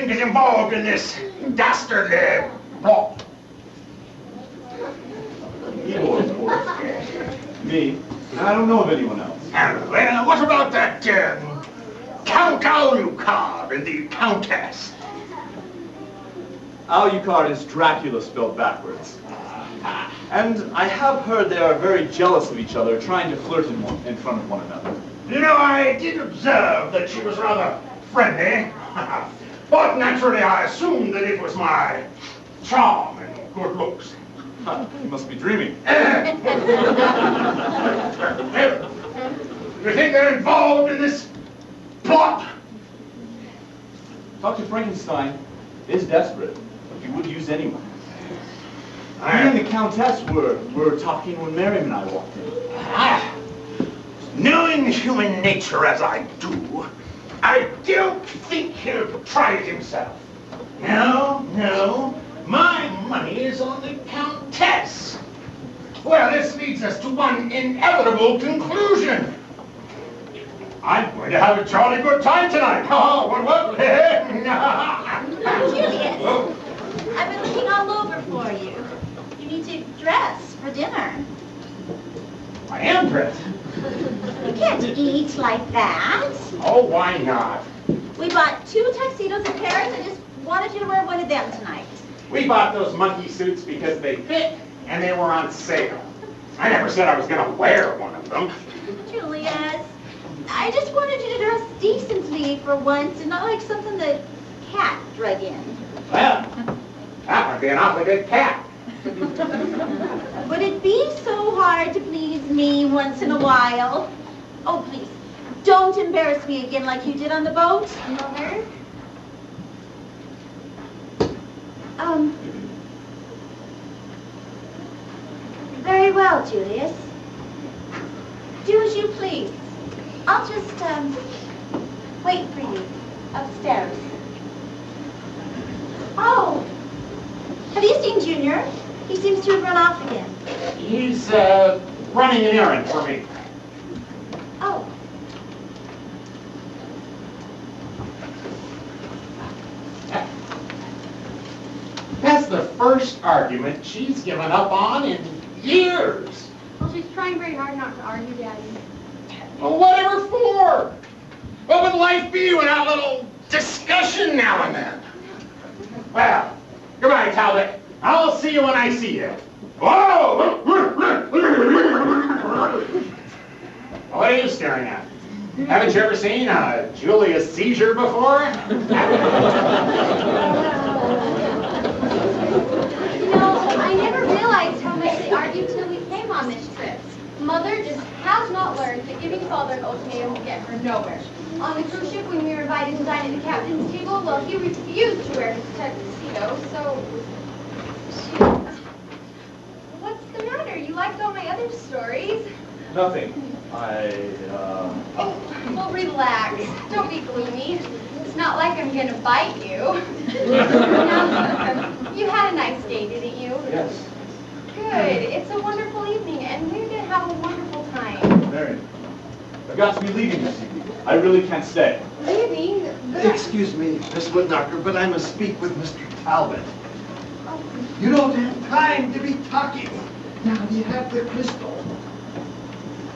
Speaker 5: think is involved in this dastardly plot?
Speaker 8: Igor, of course. Me? I don't know of anyone else.
Speaker 5: Well, what about that Count Alucard and the Countess?
Speaker 8: Alucard is Dracula spelled backwards. And I have heard they are very jealous of each other, trying to flirt in front of one another.
Speaker 5: You know, I did observe that she was rather friendly, but naturally I assumed that it was my charm and good looks.
Speaker 8: You must be dreaming.
Speaker 5: You think they're involved in this plot?
Speaker 8: Dr. Frankenstein is desperate, but he would use anyone. Me and the Countess were talking when Mary and I walked in.
Speaker 5: Knowing human nature as I do, I don't think he'll try it himself. No, my money is on the Countess. Well, this leads us to one inevitable conclusion. I'm going to have a jolly good time tonight. Oh, what?
Speaker 6: Julius, I've been looking all over for you. You need to dress for dinner.
Speaker 5: I am dressed.
Speaker 6: You can't eat like that.
Speaker 5: Oh, why not?
Speaker 6: We bought 2 tuxedos in Paris. I just wanted you to wear one of them tonight.
Speaker 5: We bought those monkey suits because they fit and they were on sale. I never said I was going to wear one of them.
Speaker 6: Julius, I just wanted you to dress decently for once and not like something the cat drug in.
Speaker 5: Well, that would be an awfully good cat.
Speaker 6: Would it be so hard to please me once in a while? Oh, please, don't embarrass me again like you did on the boat.
Speaker 9: Mother?
Speaker 6: Very well, Julius. Do as you please. I'll just, wait for you upstairs. Oh, have you seen Junior? He seems to have run off again.
Speaker 5: He's running an errand for me.
Speaker 6: Oh.
Speaker 5: That's the first argument she's given up on in years.
Speaker 9: Well, she's trying very hard not to argue, Daddy.
Speaker 5: Well, whatever for? What would life be without a little discussion now and then? Well, goodbye, Talbot. I'll see you when I see you. Whoa! What are you staring at? Haven't you ever seen a Julius Caesar before?
Speaker 9: I never realized how much they argued till we came on this trip. Mother just has not learned that giving father an ultimatum will get her nowhere. On the cruise ship, when we were invited to dine at the captain's table, well, he refused to wear his tuxedo, so... What's the matter? You liked all my other stories.
Speaker 8: Nothing.
Speaker 9: Oh, well, relax. Don't be gloomy. It's not like I'm gonna bite you. Now, you had a nice day, didn't you?
Speaker 8: Yes.
Speaker 9: Good. It's a wonderful evening, and we're gonna have a wonderful time.
Speaker 8: Mary, I've got to be leaving this evening. I really can't stay.
Speaker 9: Leaving?
Speaker 3: Excuse me, Miss Woodknocker, but I must speak with Mr. Talbot. You don't have time to be talking. Now, do you have the crystal?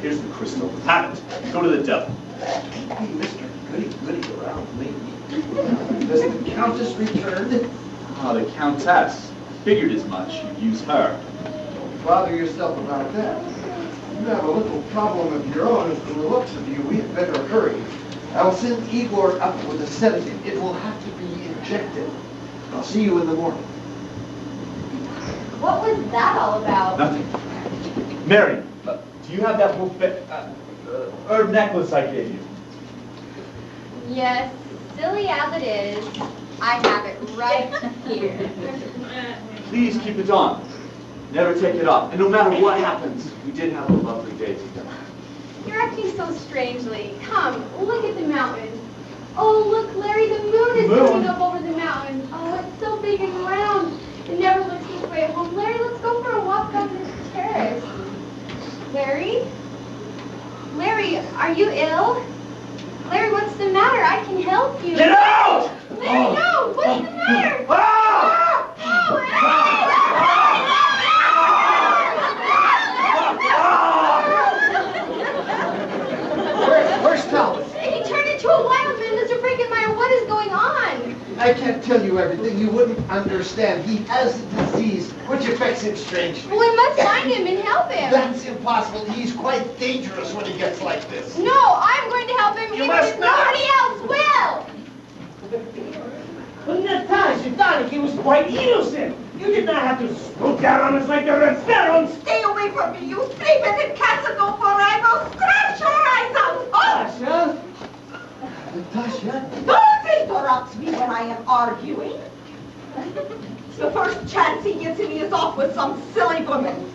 Speaker 8: Here's the crystal. Have it. Go to the devil.
Speaker 3: Hey, Mr. Goody around me. Has the Countess returned?
Speaker 8: Ah, the Countess. Figured as much. You'd use her.
Speaker 3: Don't bother yourself about that. You have a little problem of your own, and from the looks of you, we had better hurry. I'll send Igor up with a sedative. It will have to be injected. I'll see you in the morning.
Speaker 9: What was that all about?
Speaker 8: Nothing. Mary, do you have that herb necklace I gave you?
Speaker 9: Yes, silly as it is, I have it right here.
Speaker 8: Please keep it on. Never take it off. And no matter what happens, we did have a lovely day together.
Speaker 9: You're acting so strangely. Come, look at the mountain. Oh, look, Larry, the moon is coming up over the mountain. Oh, it's so big and round. It never looks this way at home. Larry, let's go for a walk down this terrace. Larry? Larry, are you ill? Larry, what's the matter? I can help you.
Speaker 5: Get out!
Speaker 9: No, No, what's the matter?
Speaker 3: Where's Talbot?
Speaker 9: He turned into a wild man, Mr. Frankenmeyer. What is going on?
Speaker 3: I can't tell you everything. You wouldn't understand. He has a disease which affects him strangely.
Speaker 9: Well, we must find him and help him.
Speaker 3: That's impossible. He's quite dangerous when he gets like this.
Speaker 9: No, I'm going to help him
Speaker 3: You
Speaker 9: even
Speaker 3: must
Speaker 9: if
Speaker 3: not.
Speaker 9: nobody else will.
Speaker 10: But Natasha, darling, he was quite innocent. You did not have to swoop down on us like a reference.
Speaker 6: Stay away from me, you three-headed casico, for I will scratch your eyes out. Oh,
Speaker 10: Natasha?
Speaker 3: Natasha?
Speaker 6: don't interrupt me when I am arguing. The first chance he gets me is off with some silly woman.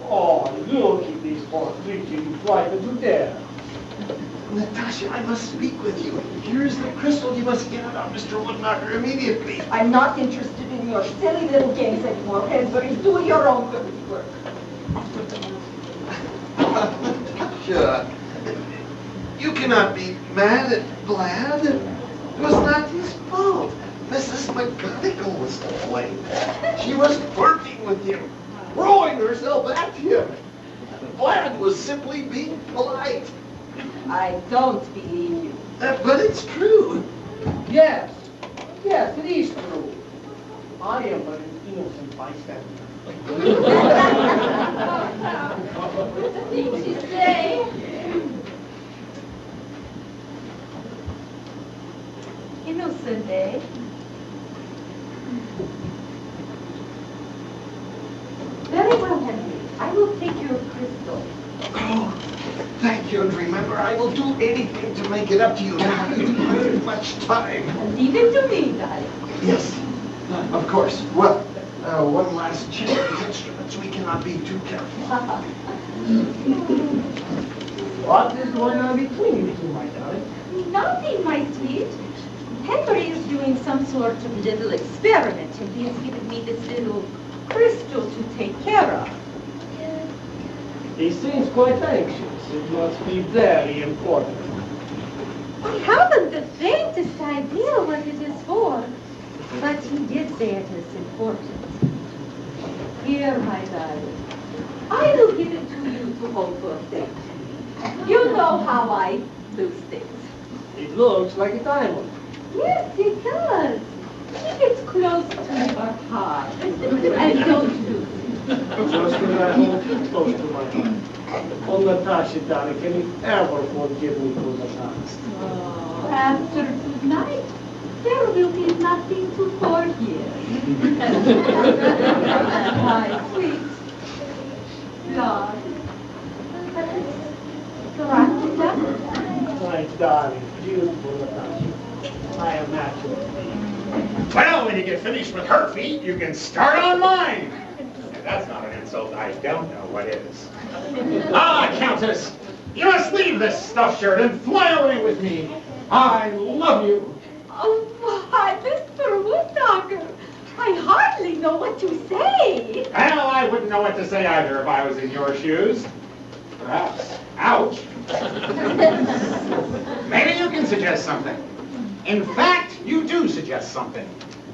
Speaker 10: Oh, look at this poor creature you frightened to death.
Speaker 3: Natasha, I must speak with you. Here's the crystal. You must get it on Mr. Woodknocker immediately.
Speaker 6: I'm not interested in your silly little games anymore, Hensbury. Do your own dirty work.
Speaker 3: Natasha, you cannot be mad at Vlad. It was not his fault. Mrs. McGonagall was to blame. She was flirting with him, throwing herself at him. Vlad was simply being polite.
Speaker 6: I don't believe you.
Speaker 3: But it's true.
Speaker 10: Yes, it is true. I am an innocent bystander.
Speaker 6: What did she say? Innocent, eh? Very well, Henry. I will take your crystal.
Speaker 3: Oh, thank you, and remember, I will do anything to make it up to you. Now, you don't have much time.
Speaker 6: Leave it to me, darling.
Speaker 3: Yes, of course. Well, one last check of these instruments. We cannot be too careful.
Speaker 10: What is going on between you two, my darling?
Speaker 2: Nothing, my sweet. Henry is doing some sort of little experiment, and he has given me this little crystal to take care of.
Speaker 10: He seems quite anxious. It must be very important.
Speaker 2: I haven't the faintest idea what it is for, but he did say it is important. Here, my darling, I will give it to you to hold for safety. You know how I do things.
Speaker 10: It looks like a diamond.
Speaker 2: Yes, it does. Keep it close to your heart, and don't lose it.
Speaker 10: Just as I hold you close to my heart. Oh, Natasha, darling, can you ever forgive me for the past?
Speaker 2: Oh, after tonight, there will be nothing to forgive. My sweet Lord.
Speaker 10: My darling, beautiful Natasha. I am naturally.
Speaker 5: Well, when you get finished with her feet, you can start on mine. If that's not an insult, I don't know what is. Ah, Countess, you must leave this stuffed shirt and fly away with me. I love you.
Speaker 2: Oh, why, Mr. Woodknocker, I hardly know what to say.
Speaker 5: Well, I wouldn't know what to say either if I was in your shoes. Perhaps. Ouch. Maybe you can suggest something. In fact, you do suggest something.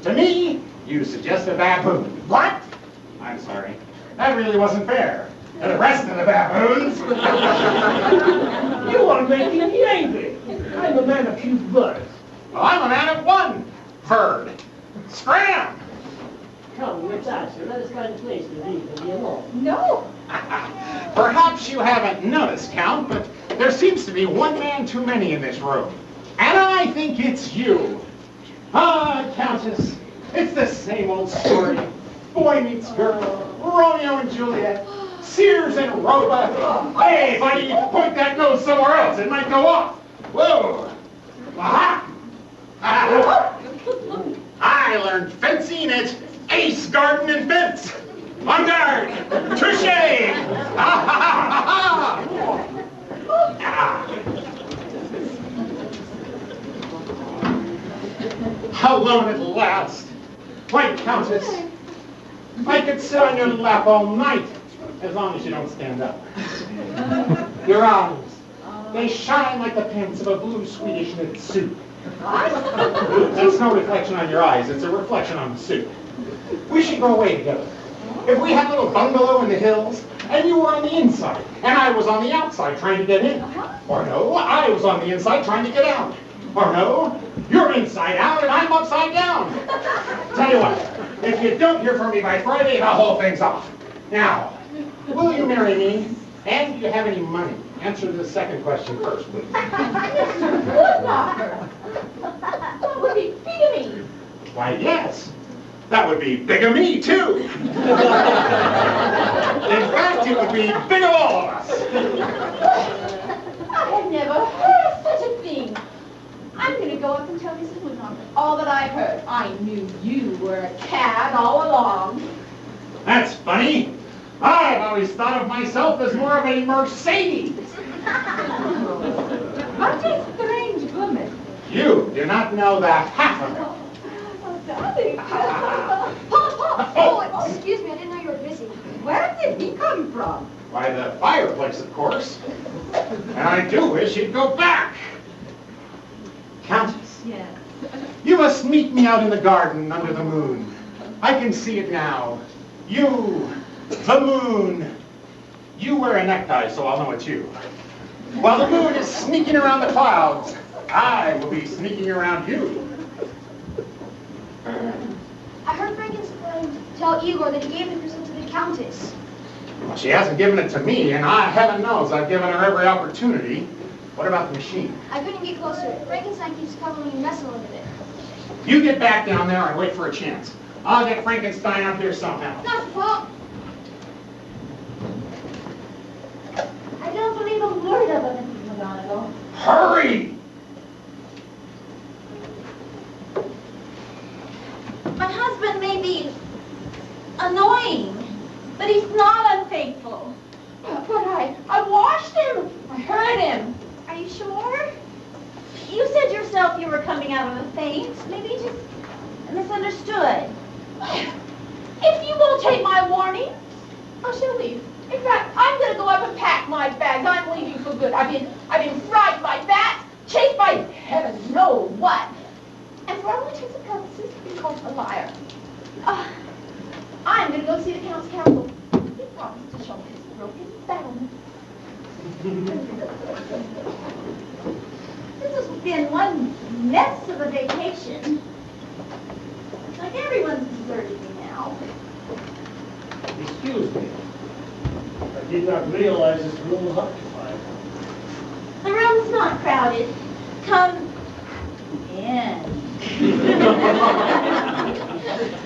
Speaker 5: To me, you suggest a baboon.
Speaker 6: What?
Speaker 5: I'm sorry. That really wasn't fair. To the rest of the baboons.
Speaker 10: You are making me angry. I'm a man of few words.
Speaker 5: Well, I'm a man of one bird. Scram!
Speaker 10: Come, Natasha, let us find a place to leave and be alone.
Speaker 2: No.
Speaker 5: Perhaps you haven't noticed, Count, but there seems to be one man too many in this room. And I think it's you. Ah, Countess, it's the same old story. Boy meets girl, Romeo and Juliet, Sears and Roebuck. Hey, buddy, point that nose somewhere else. It might go off. Whoa. Aha! I learned fencing at Ace Garden and Fence. On guard. Touche! Alone at last. Why, Countess, I could sit on your lap all night, as long as you don't stand up. Your arms, they shine like the pins of a blue Swedish knit suit. That's no reflection on your eyes, it's a reflection on the suit. We should go away together. If we had a little bungalow in the hills, and you were on the inside, and I was on the outside trying to get in. Or no, I was on the inside trying to get out. Or no, you're inside out and I'm upside down. Tell you what, if you don't hear from me by Friday, the whole thing's off. Now, will you marry me? And do you have any money? Answer the second question first, please.
Speaker 6: Mr. Woodlocker, that would be bigamy.
Speaker 5: Why, yes. That would be bigamy, too. In fact, it would be big of all of us.
Speaker 6: I had never heard of such a thing. I'm going to go up and tell Mrs. Woodlocker all that I heard. I knew you were a cad all along.
Speaker 5: That's funny. I've always thought of myself as more of a Mercedes.
Speaker 6: What a strange woman.
Speaker 5: You do not know the half of it.
Speaker 6: Oh, darling.
Speaker 7: Oh, excuse me, I didn't know you were busy.
Speaker 6: Where did he come from?
Speaker 5: Why, the fireplace, of course. And I do wish he'd go back. Countess,
Speaker 2: Yes.
Speaker 5: you must meet me out in the garden under the moon. I can see it now. You, the moon. You wear a necktie, so I'll know it's you. While the moon is sneaking around the clouds, I will be sneaking around you.
Speaker 7: I heard Frankenstein tell Igor that he gave the crystal to the Countess.
Speaker 5: Well, she hasn't given it to me, and heaven knows I've given her every opportunity. What about the machine?
Speaker 7: I couldn't get close to it. Frankenstein keeps covering and messing with it.
Speaker 5: You get back down there and wait for a chance. I'll get Frankenstein up here somehow.
Speaker 7: Not Paul.
Speaker 6: I don't believe a word of it, Mrs. McGonagall.
Speaker 5: Hurry!
Speaker 6: My husband may be annoying, but he's not unfaithful. But I watched him. I heard him.
Speaker 7: Are you sure?
Speaker 6: You said yourself you were coming out of a faint. Maybe you just misunderstood. If you won't take my warning, I shall leave. In fact, I'm going to go up and pack my bags. I'm leaving for good. I've been frightened by bats, chased by heaven knows what. And for all intents and purposes, he's called a liar. I'm going to go see the Count's counsel. He promised to show me his broken battlement. This has been one mess of a vacation. Like everyone's deserted me now.
Speaker 10: Excuse me. I did not realize this room was occupied.
Speaker 6: The room's not crowded. Come in.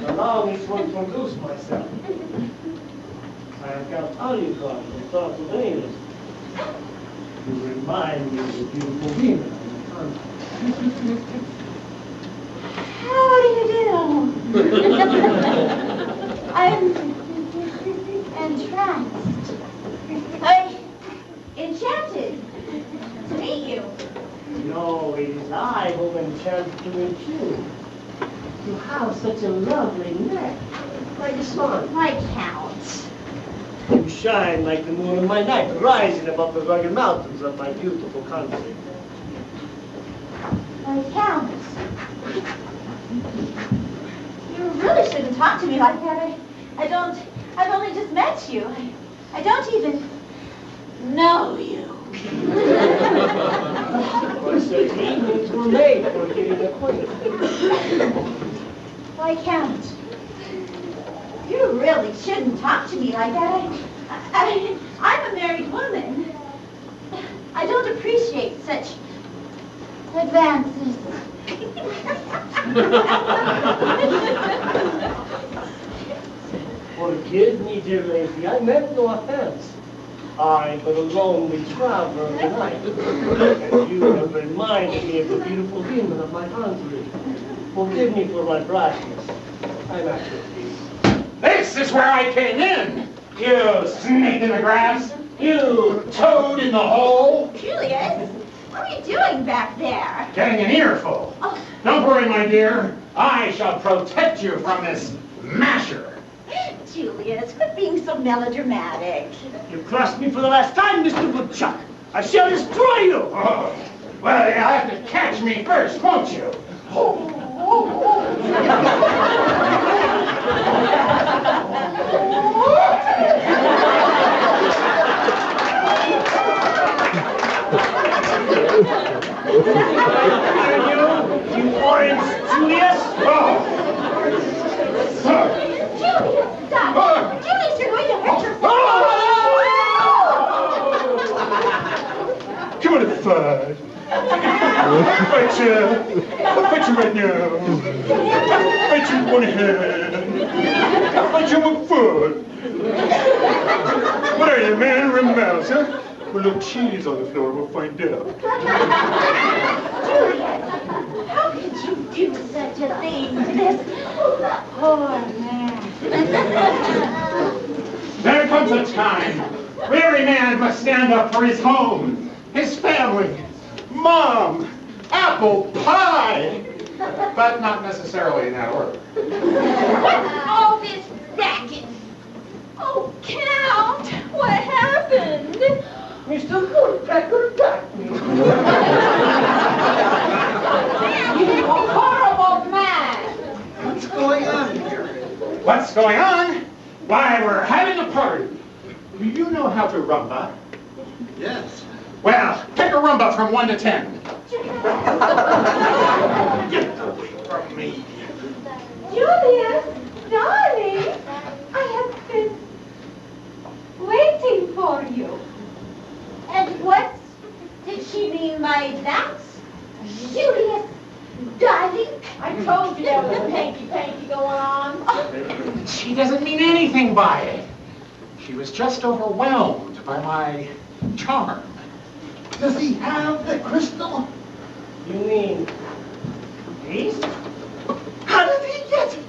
Speaker 10: Allow me to introduce myself. I am Count Alucard from Transylvania. You remind me of the beautiful Venus on the continent.
Speaker 6: How do you do? I'm entranced. I'm enchanted to meet you.
Speaker 10: No, it is I who am enchanted to meet you. You have such a lovely neck, like the sun.
Speaker 6: My Count.
Speaker 10: You shine like the moon in my night, rising above the rugged mountains of my beautiful country.
Speaker 6: My Count. You really shouldn't talk to me like that. I've only just met you. I don't even know you.
Speaker 10: Why, such evenings were made for getting acquainted.
Speaker 6: Why, Count? You really shouldn't talk to me like that. I'm a married woman. I don't appreciate such advances.
Speaker 10: Forgive me, dear lady, I meant no offense. I but a lonely traveler of the night. And you have reminded me of the beautiful women of my country. Forgive me for my brashness. I'm at your feet.
Speaker 5: This is where I came in. You snake in the grass. You toad in the hole.
Speaker 6: Julius, what are you doing back there?
Speaker 5: Getting an earful.
Speaker 6: Oh.
Speaker 5: Don't worry, my dear. I shall protect you from this masher.
Speaker 6: Julius, quit being so melodramatic.
Speaker 10: You crossed me for the last time, Mr. Woodchuck. I shall destroy you.
Speaker 5: Oh, Well, you'll have to catch me first, won't you?
Speaker 10: You orange Julius?
Speaker 6: Julius, stop! Julius, you're going to hurt yourself!
Speaker 5: Come on, fudge. I'll fight you right now. I'll fight you with one hand. I'll fight you with foot. What are you, man or a mouse, huh? Put a little cheese on the floor, we'll find out.
Speaker 6: Julius, how could you do such a thing to this poor man?
Speaker 5: There comes a time where every man must stand up for his home, his family, mom, apple pie. But not necessarily in that order.
Speaker 6: What's all this racket? Oh, Count, what happened?
Speaker 10: Mr. Woodpecker got me.
Speaker 6: You horrible man!
Speaker 3: What's going on here?
Speaker 5: What's going on? Why, we're having a party. Do you know how to rumba?
Speaker 3: Yes.
Speaker 5: Well, pick a rumba from 1 to 10.
Speaker 3: Get away from me.
Speaker 2: Julius, darling, I have been waiting for you.
Speaker 6: And what did she mean by that? Julius, darling, I told you there was a hanky-panky going on.
Speaker 5: She doesn't mean anything by it. She was just overwhelmed by my charm.
Speaker 3: Does he have the crystal?
Speaker 10: You mean beast?
Speaker 3: How did he get it?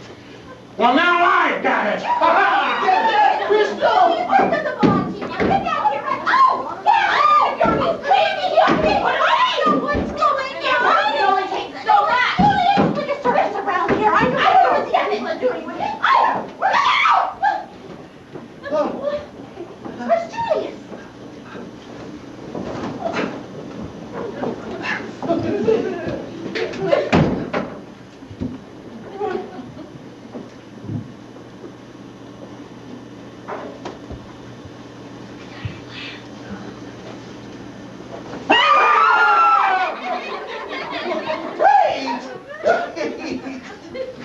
Speaker 5: Well, now I've got it.
Speaker 3: Get that crystal!
Speaker 6: What doesn't belong to you now? Get down here right now! Oh, yeah! You're crazy! You're crazy! What do I know what's going on? I know it takes so much! Julius, look at service around here. I know what the other was doing with it. I know! Where's Julius?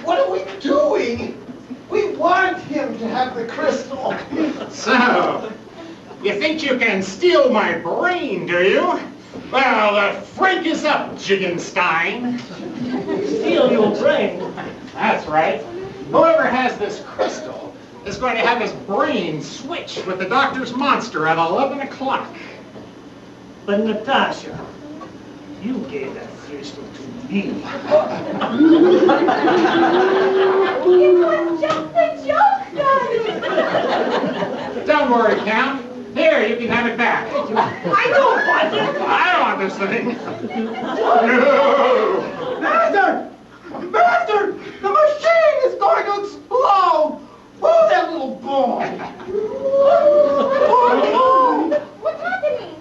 Speaker 3: What are we doing? We want him to have the crystal.
Speaker 5: So, you think you can steal my brain, do you? Well, the freak is up, Jiggenstein.
Speaker 10: Steal your brain?
Speaker 5: That's right. Whoever has this crystal is going to have his brain switched with the doctor's monster at 11 o'clock.
Speaker 10: But Natasha, you gave that crystal to me.
Speaker 2: It was just a joke, darling.
Speaker 5: Don't worry, Count. Here, you can have it back.
Speaker 10: I don't want it!
Speaker 5: I want this thing. No!
Speaker 4: Master! Master! The machine is going to explode! Move that little boy!
Speaker 6: What's happening?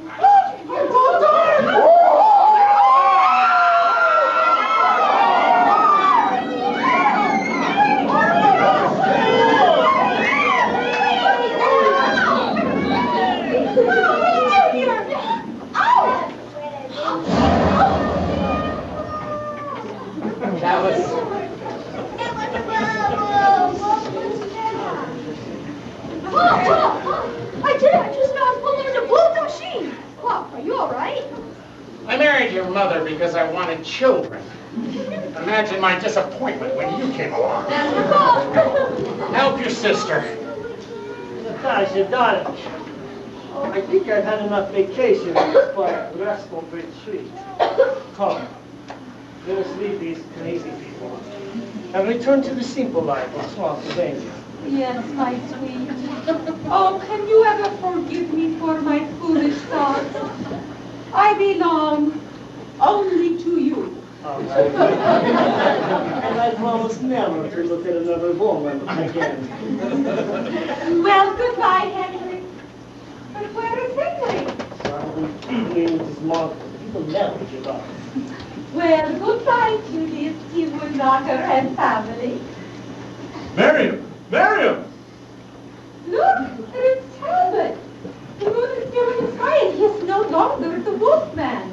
Speaker 5: That was...
Speaker 7: I did it! I just found Fuller to blow the machine! Well, are you alright?
Speaker 5: I married your mother because I wanted children. Imagine my disappointment when you came along.
Speaker 6: That's your fault.
Speaker 5: Help your sister.
Speaker 10: Natasha, darling, I think I've had enough vacation in this quiet, restful retreat. Come, let us leave these crazy people and return to the simple life of Pennsylvania.
Speaker 2: Yes, my sweet. Oh, can you ever forgive me for my foolish thoughts? I belong only to you.
Speaker 10: All right. And I promise never to look at another woman again.
Speaker 2: Well, goodbye, Henry. But where is Henry?
Speaker 10: So I will feed him with his mouth little nervous, you know.
Speaker 2: Well, goodbye, Judith, you knocker and family.
Speaker 8: Miriam! Miriam!
Speaker 2: Look, it's Talbot. The moon is still in the sky and he is no longer the wolfman.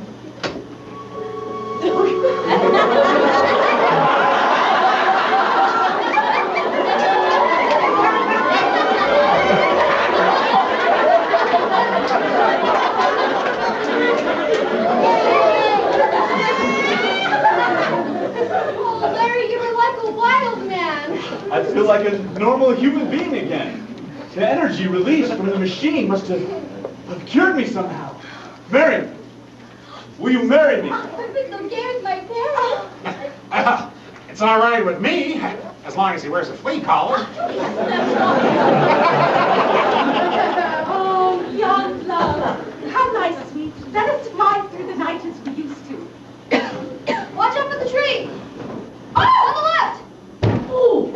Speaker 9: Oh, Larry, you were like a wild man.
Speaker 8: I feel like a normal human being again. The energy released from the machine must have cured me somehow. Miriam, will you marry me?
Speaker 9: I've been so scared with my parents.
Speaker 5: It's all right with me, as long as he wears a flea collar.
Speaker 2: Oh, young love, how nice, sweet. Let us fly through the night as we used to.
Speaker 9: Watch out for the tree. Oh, on the left.
Speaker 2: Oh.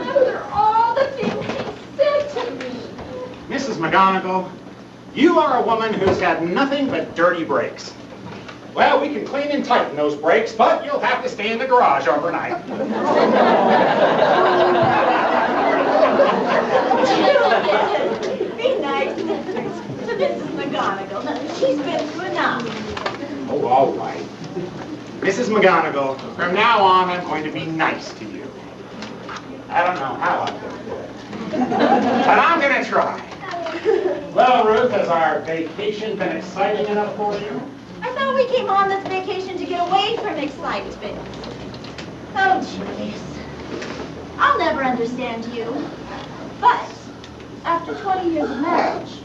Speaker 6: After all the things he said to me.
Speaker 5: Mrs. McGonagall, you are a woman who's had nothing but dirty brakes. Well, we can clean and tighten those brakes, but you'll have to stay in the garage overnight.
Speaker 6: Be nice to Mrs. McGonagall. She's been through enough.
Speaker 5: Oh, all right. Mrs. McGonagall, from now on, I'm going to be nice to you. I don't know how I'm going to do it, but I'm going to try. Well, Ruth, has our vacation been exciting enough for you?
Speaker 6: I thought we came on this vacation to get away from excitement. Oh, Julius. I'll never understand you. But after 20 years of marriage,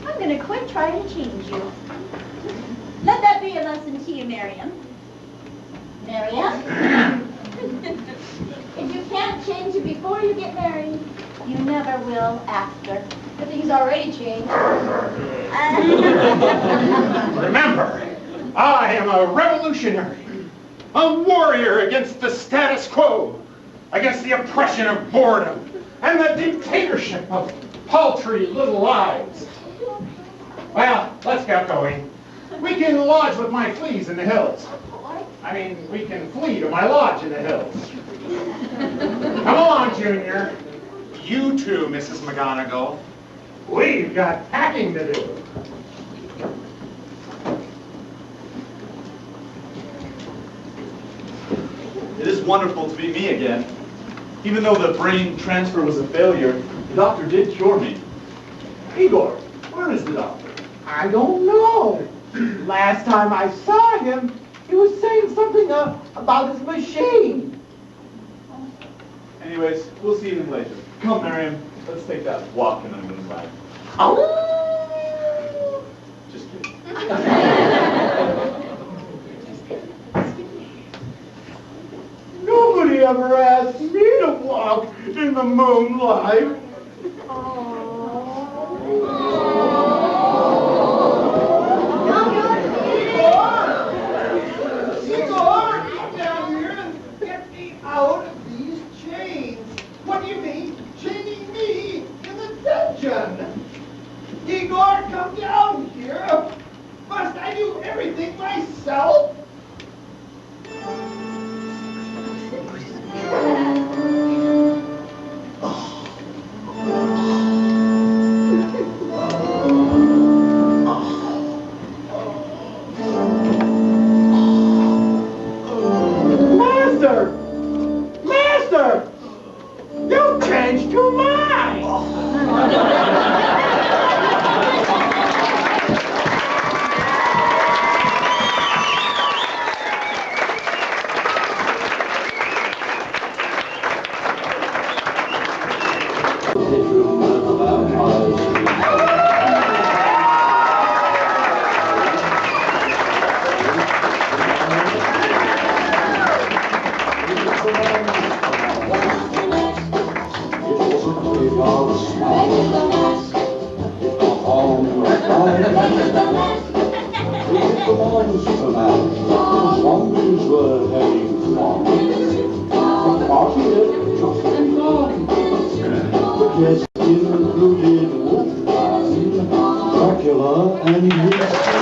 Speaker 6: I'm going to quit trying to change you. Let that be a lesson to you, Miriam. Miriam? If you can't change it before you get married, you never will after.
Speaker 9: But things already changed.
Speaker 5: Remember, I am a revolutionary, a warrior against the status quo, against the oppression of boredom, and the dictatorship of paltry little lives. Well, let's get going. We can lodge with my fleas in the hills. I mean, we can flee to my lodge in the hills. Come along, Junior. You too, Mrs. McGonagall. We've got packing to do.
Speaker 8: It is wonderful to be me again. Even though the brain transfer was a failure, the doctor did cure me.
Speaker 4: Igor,
Speaker 8: Where is the doctor?
Speaker 4: I don't know. Last time I saw him, he was saying something about his machine.
Speaker 8: Anyways, we'll see you later. Come, Miriam, let's take that walk in the moonlight.
Speaker 4: Oh!
Speaker 8: Just kidding.
Speaker 4: Nobody ever asked me to walk in the moonlight.
Speaker 3: Igor, come down here and get me out of these chains. What do you mean, chaining me in the dungeon? Igor, come down here. Must I do everything myself?
Speaker 4: Master! Master! You changed your mind!
Speaker 1: Yes, included Wolfman, Dracula, and
Speaker 10: Yes.